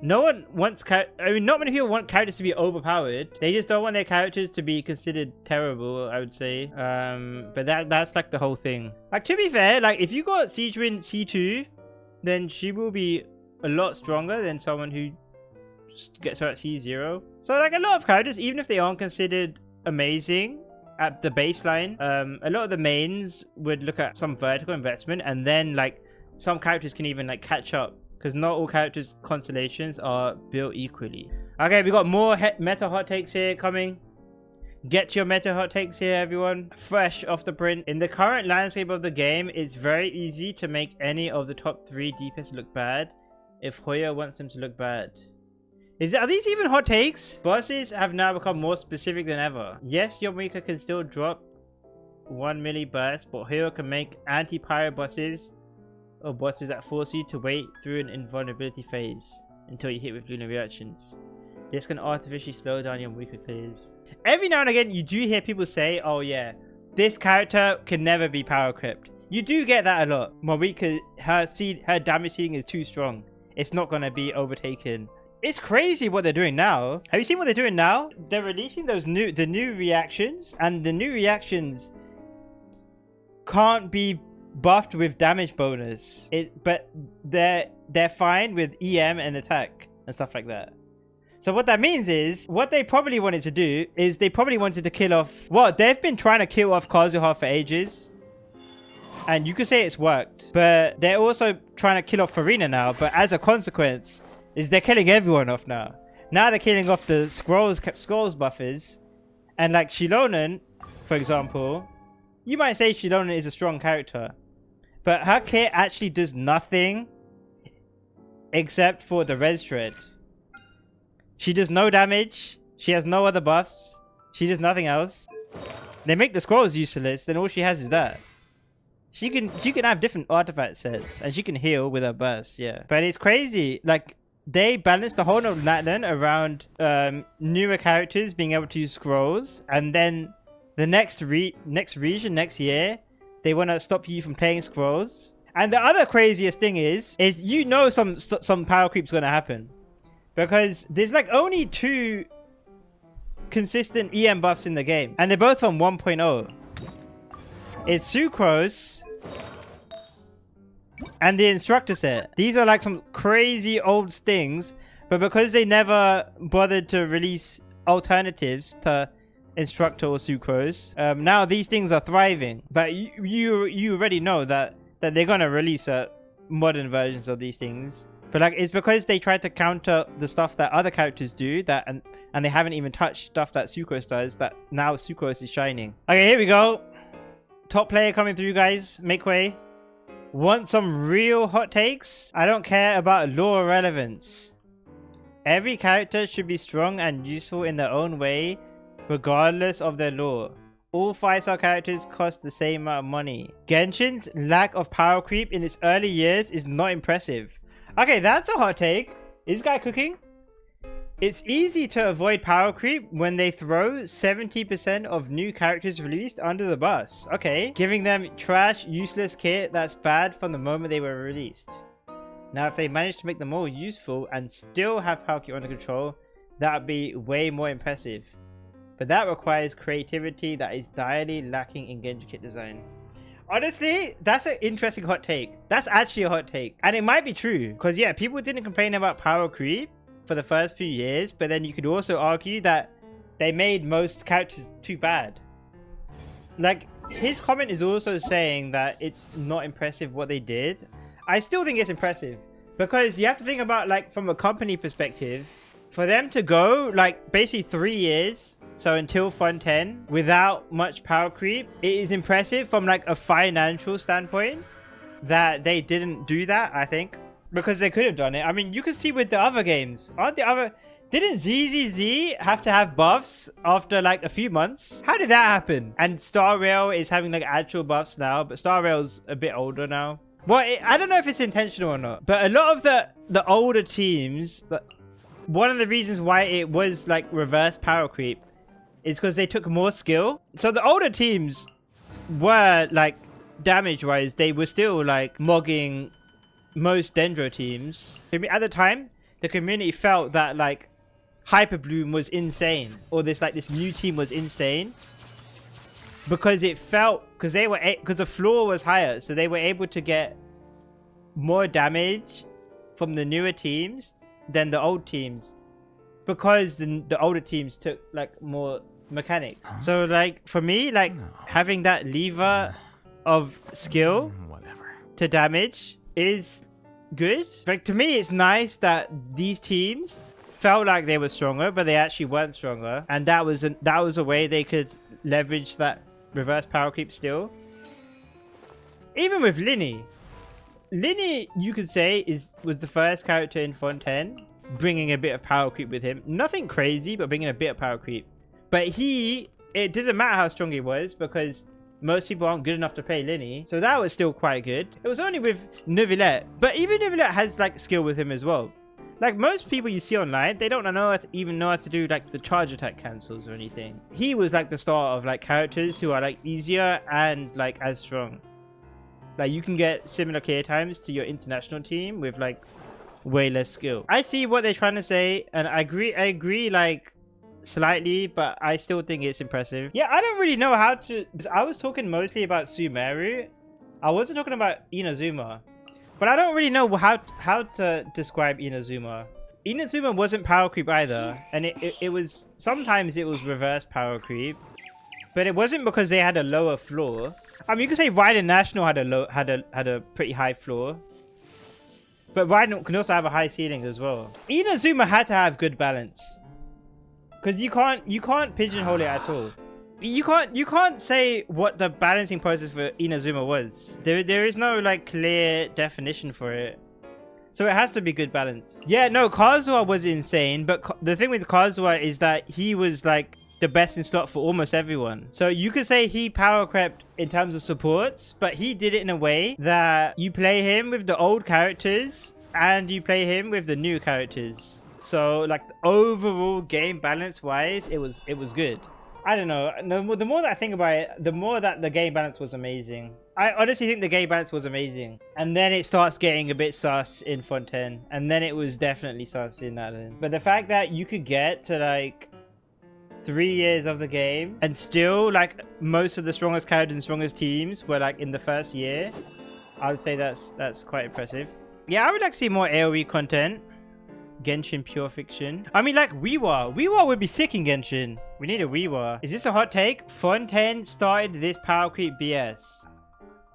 No one wants not many people want characters to be overpowered. They just don't want their characters to be considered terrible, I would say. But that's like the whole thing. Like, to be fair, like if you got Seedrine C2, then she will be a lot stronger than someone who gets her at C0. So like a lot of characters, even if they aren't considered amazing at the baseline, a lot of the mains would look at some vertical investment, and then like some characters can even like catch up, because not all characters' constellations are built equally. Okay, we got more meta hot takes here coming. Get your meta hot takes here, everyone. Fresh off the print. In the current landscape of the game, it's very easy to make any of the top 3 DPS look bad if Hoya wants them to look bad. Are these even hot takes? Bosses have now become more specific than ever. Yes, your Mika can still drop 1 milli burst, but Hoya can make anti-pyro bosses or bosses that force you to wait through an invulnerability phase until you hit with lunar reactions. This can artificially slow down your weaker clears. Every now and again, you do hear people say, oh yeah, this character can never be power crept. You do get that a lot. Marika, her damage ceiling is too strong. It's not going to be overtaken. It's crazy what they're doing now. Have you seen what they're doing now? They're releasing the new reactions, and the new reactions can't be buffed with damage bonus. But they're fine with EM and attack and stuff like that. So what that means is, what they probably wanted to do is they probably wanted to kill off... Well, they've been trying to kill off Kazuha for ages. And you could say it's worked. But they're also trying to kill off Farina now. But as a consequence, is they're killing everyone off now. Now they're killing off the scrolls buffers. And like Shilonen, for example, you might say Shilonen is a strong character. But her kit actually does nothing except for the res shred. She does no damage. She has no other buffs. She does nothing else. They make the scrolls useless, then all she has is that. She can have different artifact sets, and she can heal with her burst, yeah. But it's crazy. Like, they balanced the whole of Natlan around newer characters being able to use scrolls, and then the next region next year, they want to stop you from playing scrolls. And the other craziest thing is you know some power creep's gonna happen. Because there's like only 2 consistent EM buffs in the game. And they're both on 1.0. It's Sucrose and the Instructor set. These are like some crazy old stings. But because they never bothered to release alternatives to Instructor or Sucrose, now these things are thriving. But you already know that they're going to release modern versions of these things. But like, it's because they tried to counter the stuff that other characters do, and they haven't even touched stuff that Sucrose does, that now Sucrose is shining. Okay, here we go. Top player coming through, guys. Make way. Want some real hot takes? I don't care about lore relevance. Every character should be strong and useful in their own way, regardless of their lore. All 5-star characters cost the same amount of money. Genshin's lack of power creep in its early years is not impressive. Okay, that's a hot take. Is this guy cooking? It's easy to avoid power creep when they throw 70% of new characters released under the bus. Okay. Giving them trash, useless kit that's bad from the moment they were released. Now, if they manage to make them more useful and still have power creep under control, that would be way more impressive. But that requires creativity that is direly lacking in Genshin kit design. Honestly, that's an interesting hot take. That's actually a hot take. And it might be true. Because yeah, people didn't complain about power creep for the first few years, but then you could also argue that they made most characters too bad. Like, his comment is also saying that it's not impressive what they did. I still think it's impressive, because you have to think about, like, from a company perspective, for them to go like basically 3 years, so until fontaine, without much power creep, it is impressive from like a financial standpoint that they didn't do that, I think. Because they could have done it. I mean, you can see with the other games. Didn't ZZZ have to have buffs after like a few months? How did that happen? And Star Rail is having like actual buffs now, but Star Rail's a bit older now. Well, I don't know if it's intentional or not, but a lot of the older teams, one of the reasons why it was like reverse power creep is because they took more skill. So the older teams were like damage wise, they were still like mogging most Dendro teams. At the time, the community felt that like Hyper Bloom was insane, or this new team was insane, because it felt, because the floor was higher, so they were able to get more damage from the newer teams than the old teams, because the older teams took like more mechanics. So like for me, like having that lever of skill to damage is good. Like to me, it's nice that these teams felt like they were stronger, but they actually weren't stronger, and that was a way they could leverage that reverse power creep still. Even with Linny, you could say was the first character in fontaine bringing a bit of power creep with him. Nothing crazy, but bringing a bit of power creep. But it doesn't matter how strong he was, because most people aren't good enough to play Linny. So that was still quite good. It was only with Neuvillette. But even Neuvillette has like skill with him as well. Like most people you see online, they don't even know how to do like the charge attack cancels or anything. He was like the start of like characters who are like easier and like as strong. Like you can get similar clear times to your international team with like way less skill. I see what they're trying to say, and I agree like slightly, but I still think it's impressive. Yeah, I don't really know how to. I was talking mostly about Sumeru. I wasn't talking about Inazuma, but I don't really know how to describe Inazuma. Inazuma wasn't power creep either, and it was, sometimes it was reverse power creep, but it wasn't because they had a lower floor. I mean, you could say Raiden National had a pretty high floor, but Raiden can also have a high ceiling as well. Inazuma had to have good balance, because you can't pigeonhole it at all. You can't say what the balancing process for Inazuma was. There is no like clear definition for it. So it has to be good balance. Yeah, no, Kazuha was insane, but the thing with Kazuha is that he was like the best in slot for almost everyone. So you could say he power crept in terms of supports, but he did it in a way that you play him with the old characters and you play him with the new characters. So like overall game balance wise, it was good. I don't know. The more that I think about it, the more that the game balance was amazing. I honestly think the game balance was amazing. And then it starts getting a bit sus in fontaine. And then it was definitely sus in natlan. But the fact that you could get to like 3 years of the game and still like most of the strongest characters and strongest teams were like in the first year, I would say that's quite impressive. Yeah, I would like to see more AoE content. Genshin pure fiction. I mean, like Weewa would be sick in Genshin. We need a Weewa. Is this a hot take? fontaine started this power creep BS.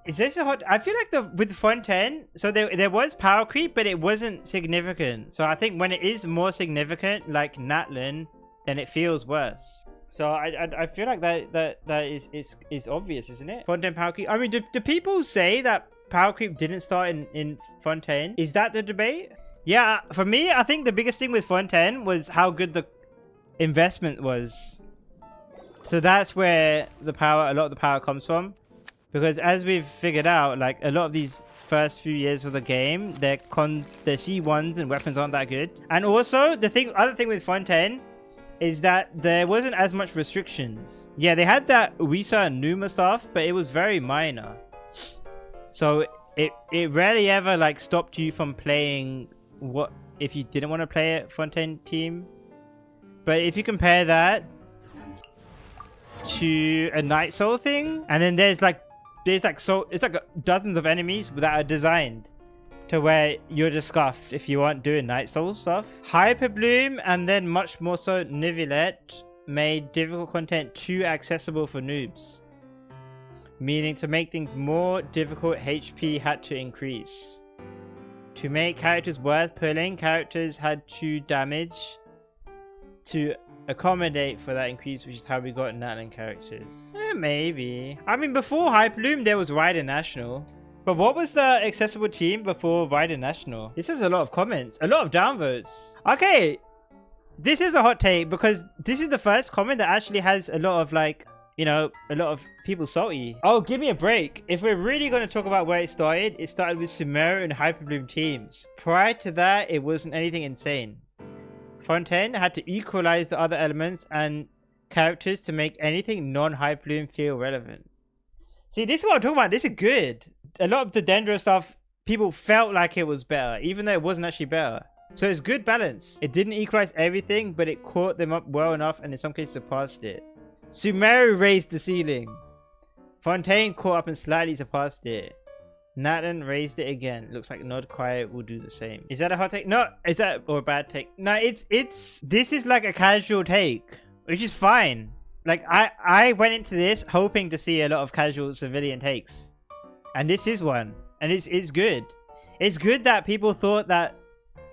Is this a hot? I feel like with fontaine, so there was power creep, but it wasn't significant. So I think when it is more significant, like natlan, then it feels worse. So I feel like that is obvious, isn't it? Fontaine power creep. I mean, do people say that power creep didn't start in fontaine? Is that the debate? Yeah, for me, I think the biggest thing with fontaine was how good the investment was. So that's where a lot of the power comes from. Because as we've figured out, like a lot of these first few years of the game, their C1s and weapons aren't that good. And also the other thing with Fontaine is that there wasn't as much restrictions. Yeah, they had that Wisa and Numa stuff, but it was very minor. So it rarely ever like stopped you from playing what if you didn't want to play a Fontaine team. But if you compare that to a nightsoul thing, and then there's like dozens of enemies that are designed to where you're just scuffed if you aren't doing nightsoul stuff. Hyperbloom and then much more so Neuvillette made difficult content too accessible for noobs, meaning to make things more difficult, HP had to increase. To make characters worth pulling, characters had to damage to accommodate for that increase, which is how we got natlan characters. Maybe. I mean, before Hyperbloom, there was Rider National. But what was the accessible team before Rider National? This has a lot of comments, a lot of downvotes. Okay, this is a hot take because this is the first comment that actually has a lot of like, you know, a lot of people salty. Oh, give me a break. If we're really going to talk about where it started with Sumeru and Hyperbloom teams. Prior to that, it wasn't anything insane. Fontaine had to equalize the other elements and characters to make anything non-Hyperbloom feel relevant. See, this is what I'm talking about. This is good. A lot of the Dendro stuff, people felt like it was better, even though it wasn't actually better. So it's good balance. It didn't equalize everything, but it caught them up well enough and in some cases surpassed it. Sumeru raised the ceiling. Fontaine caught up and slightly surpassed it. natlan raised it again. Looks like Nod Quiet will do the same. Is that a hot take? No. Is that or a bad take? No, this is like a casual take, which is fine. Like I went into this hoping to see a lot of casual civilian takes, and this is one, and it's good. It's good that people thought that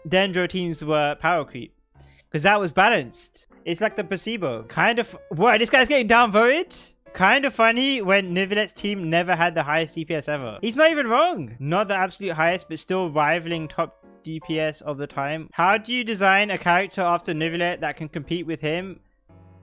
Dendro teams were power creep, because that was balanced. It's like the placebo. Kind of. What? This guy's getting downvoted? Kind of funny when Neuvillette's team never had the highest DPS ever. He's not even wrong. Not the absolute highest, but still rivaling top DPS of the time. How do you design a character after Neuvillette that can compete with him,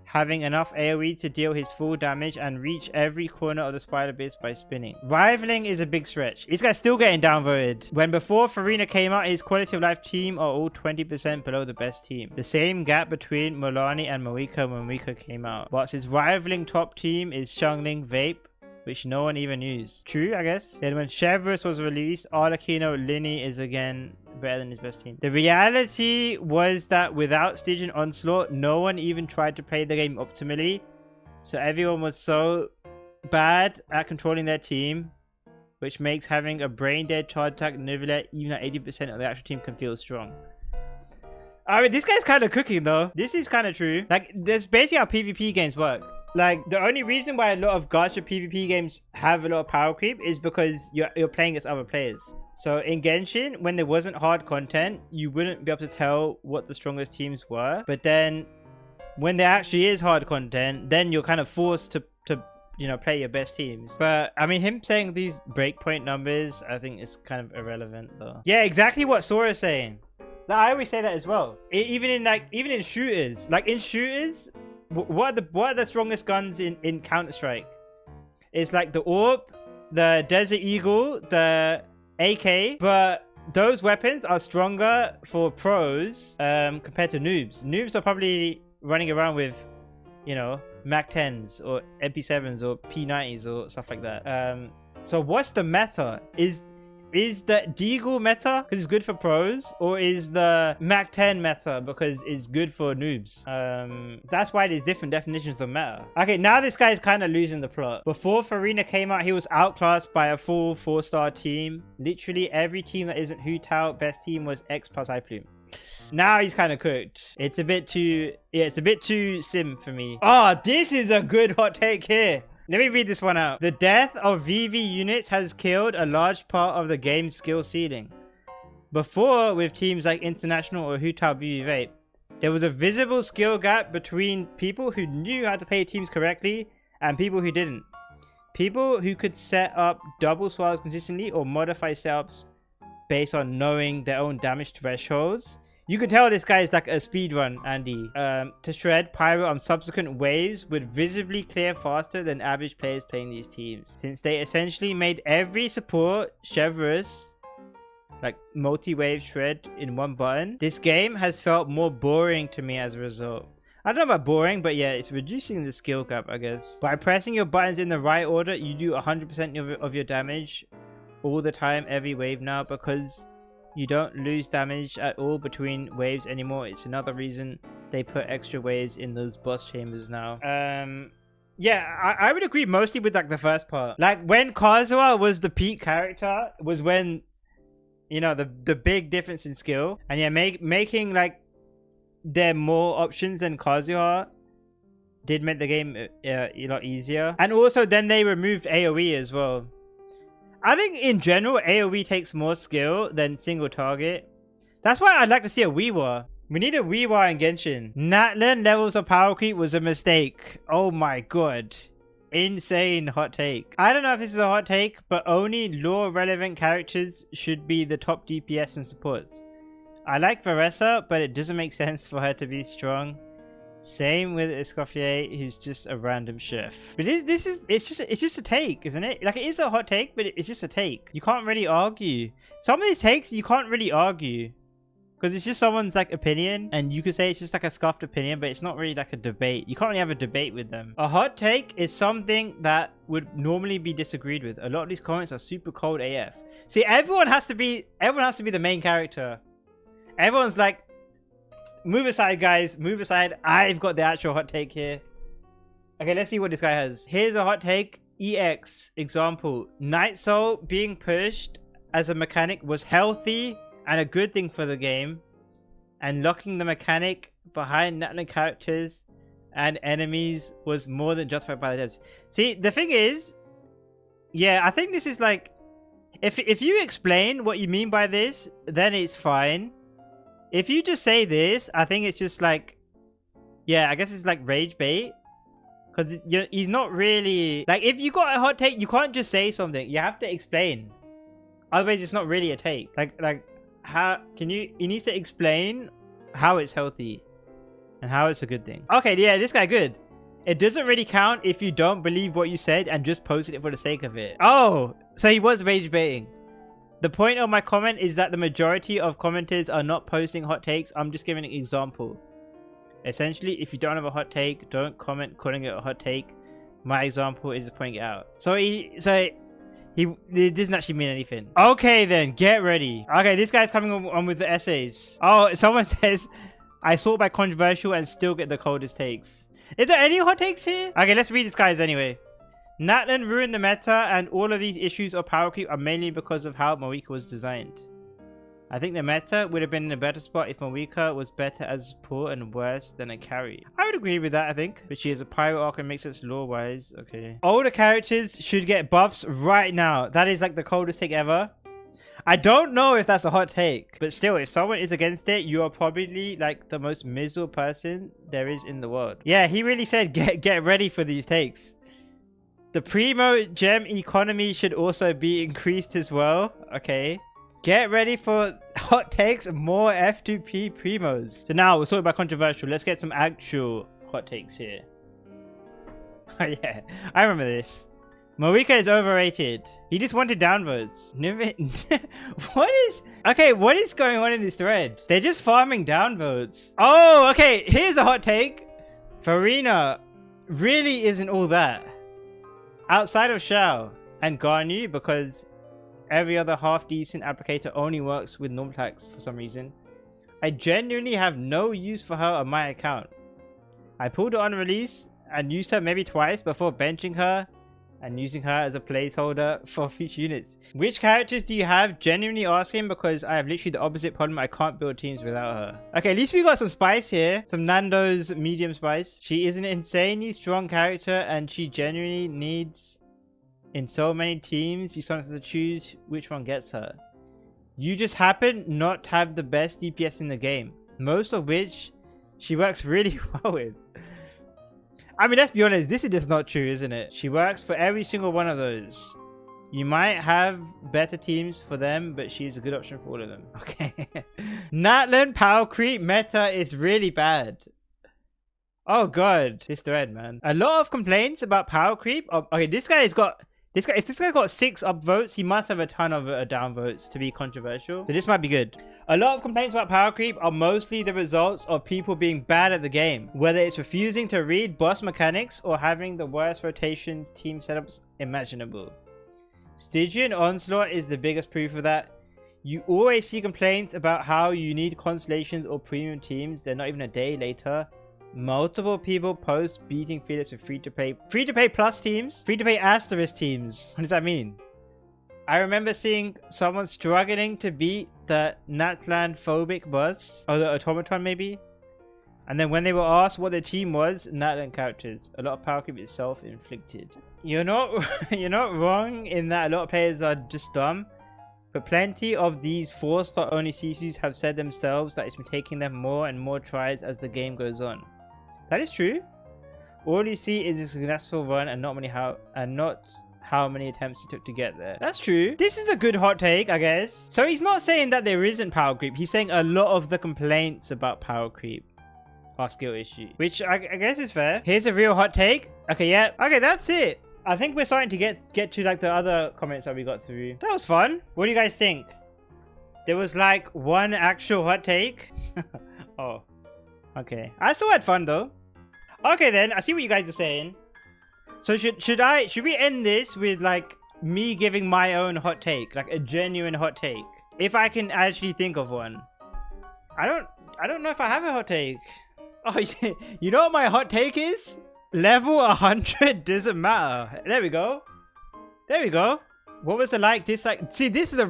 having enough AoE to deal his full damage and reach every corner of the spider abyss by spinning? Rivaling is a big stretch. This guy's still getting downvoted. When before Farina came out, his quality of life team are all 20% below the best team. The same gap between Molani and Moika when Moika came out. But his rivaling top team is Xiangling Vape, which no one even used. True, I guess. Then when Chevreuse was released, Arlecchino Linny is again better than his best team. The reality was that without Stygian Onslaught, no one even tried to play the game optimally. So everyone was so bad at controlling their team, which makes having a brain dead charge attack Neuvillette even at 80% of the actual team can feel strong. I mean, this guy's kind of cooking though. This is kind of true. Like, that's basically how PvP games work. Like, the only reason why a lot of gacha PvP games have a lot of power creep is because you're playing against other players. So in Genshin, when there wasn't hard content, you wouldn't be able to tell what the strongest teams were. But then when there actually is hard content, then you're kind of forced to you know, play your best teams. But I mean, him saying these breakpoint numbers, I think is kind of irrelevant though. Yeah, exactly what Sora's saying. I always say that as well. Even in shooters, like in shooters, what are the strongest guns in Counter-Strike? It's like the Orb, the Desert Eagle, the AK, but those weapons are stronger for pros compared to noobs. Noobs are probably running around with, you know, Mac 10s or MP7s or P90s or stuff like that. So what's the meta? Is the Deagle meta because it's good for pros, or is the Mac 10 meta because it's good for noobs? That's why there's different definitions of meta. Okay, now this guy's kind of losing the plot. Before Farina came out, he was outclassed by a full 4-star team. Literally every team that isn't Hu Tao best team was X plus Hyperbloom. Now he's kind of cooked. It's a bit too sim for me. Oh, this is a good hot take here. Let me read this one out. The death of VV units has killed a large part of the game's skill ceiling. Before, with teams like International or Hu Tao VV Vape, there was a visible skill gap between people who knew how to play teams correctly and people who didn't. People who could set up double swirls consistently or modify setups based on knowing their own damage thresholds You can tell this guy is like a speedrun, Andy. To shred pyro on subsequent waves would visibly clear faster than average players playing these teams, since they essentially made every support chivalrous, like multi-wave shred in one button. This game has felt more boring to me as a result. I don't know about boring, but yeah, it's reducing the skill gap, I guess. By pressing your buttons in the right order, you do 100% of your damage all the time, every wave now, because you don't lose damage at all between waves anymore. It's another reason they put extra waves in those boss chambers now. Yeah, I would agree mostly with like the first part. Like when Kazuha was the peak character was when, you know, the big difference in skill. And yeah, making like there more options than Kazuha did make the game a lot easier. And also then they removed AoE as well. I think in general AoE takes more skill than single target. That's why I'd like to see a Weewa. We need a Weewa in Genshin. Natlan levels of power creep was a mistake. Oh my god. Insane hot take. I don't know if this is a hot take, but only lore relevant characters should be the top DPS and supports. I like Varessa, but it doesn't make sense for her to be strong. Same with Escoffier, who's just a random chef. But it's just a take, isn't it? Like, it is a hot take, but it's just a take. You can't really argue. Some of these takes you can't really argue, because it's just someone's like opinion, and you could say it's just like a scuffed opinion, but it's not really like a debate. You can't really have a debate with them. A hot take is something that would normally be disagreed with. A lot of these comments are super cold AF. See, everyone has to be the main character. Everyone's like, move aside, guys, move aside. I've got the actual hot take here. Okay, let's see what this guy has. Here's a hot take. EX example: nightsoul being pushed as a mechanic was healthy and a good thing for the game, and locking the mechanic behind natlan characters and enemies was more than justified by the devs. See, the thing is, yeah, I think this is like, if you explain what you mean by this, then it's fine. If you just say this, I think it's just like, yeah, I guess it's like rage bait. Because he's not really... Like, if you got a hot take, you can't just say something. You have to explain. Otherwise, it's not really a take. Like how... Can you... He needs to explain how it's healthy. And how it's a good thing. Okay, yeah, this guy good. It doesn't really count if you don't believe what you said and just posted it for the sake of it. Oh! So he was rage baiting. The point of my comment is that the majority of commenters are not posting hot takes. I'm just giving an example. Essentially, if you don't have a hot take, don't comment calling it a hot take. My example is pointing it out. So it doesn't actually mean anything. Okay then, get ready. Okay, this guy's coming on with the essays. Oh, someone says, I sort by controversial and still get the coldest takes. Is there any hot takes here? Okay, let's read this guy's anyway. Natlan ruined the meta, and all of these issues of power creep are mainly because of how Moika was designed. I think the meta would have been in a better spot if Moika was better as a support and worse than a carry. I would agree with that, I think. But she is a pyro arc and makes sense lore-wise. Okay. Older characters should get buffs right now. That is like the coldest take ever. I don't know if that's a hot take. But still, if someone is against it, you are probably like the most miserable person there is in the world. Yeah, he really said get ready for these takes. The primo gem economy should also be increased as well. Okay. Get ready for hot takes, more F2P primos. So now we're talking about controversial. Let's get some actual hot takes here. Oh yeah, I remember this. Moika is overrated. He just wanted downvotes. What is going on in this thread? They're just farming downvotes. Oh, okay. Here's a hot take. Farina really isn't all that. Outside of Shao and Garnu, because every other half-decent applicator only works with normal attacks for some reason, I genuinely have no use for her on my account. I pulled her on release and used her maybe twice before benching her and using her as a placeholder for future units. Which characters do you have? Genuinely asking, because I have literally the opposite problem. I can't build teams without her. Okay, at least we got some spice here. Some Nando's medium spice. She is an insanely strong character and she genuinely needs... In so many teams, you sometimes have to choose which one gets her. You just happen not to have the best DPS in the game. Most of which she works really well with. I mean, let's be honest, this is just not true, isn't it? She works for every single one of those. You might have better teams for them, but she's a good option for all of them. Okay. Natlan power creep meta is really bad. Oh god, this thread, man. A lot of complaints about power creep. Oh, okay, this guy's got if this guy got 6 upvotes, he must have a ton of downvotes to be controversial. So this might be good. A lot of complaints about power creep are mostly the results of people being bad at the game, whether it's refusing to read boss mechanics or having the worst rotations team setups imaginable. Stygian Onslaught is the biggest proof of that. You always see complaints about how you need constellations or premium teams. They're not even a day later. Multiple people post beating Felix with free-to-play plus teams, free-to-play asterisk teams. What does that mean? I remember seeing someone struggling to beat the natlan phobic boss, or the automaton maybe. And then when they were asked what their team was, natlan characters. A lot of power creep is self-inflicted. You're not wrong in that a lot of players are just dumb. But plenty of these 4-star only CCs have said themselves that it's been taking them more and more tries as the game goes on. That is true. All you see is a successful run and not how many attempts it took to get there. That's true. This is a good hot take, I guess. So he's not saying that there isn't power creep. He's saying a lot of the complaints about power creep are skill issue, which I guess is fair. Here's a real hot take. Okay, yeah. Okay, that's it. I think we're starting to get to like the other comments that we got through. That was fun. What do you guys think? There was like one actual hot take. Oh, okay. I still had fun though. Okay then, I see what you guys are saying. So should we end this with like me giving my own hot take, like a genuine hot take, if I can actually think of one? I don't know if I have a hot take. Oh yeah, you know what my hot take is? Level 100 doesn't matter. There we go. There we go. What was the like dislike? See, this was a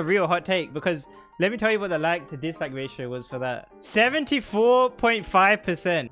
real hot take, because let me tell you what the like to dislike ratio was for that. 74.5%.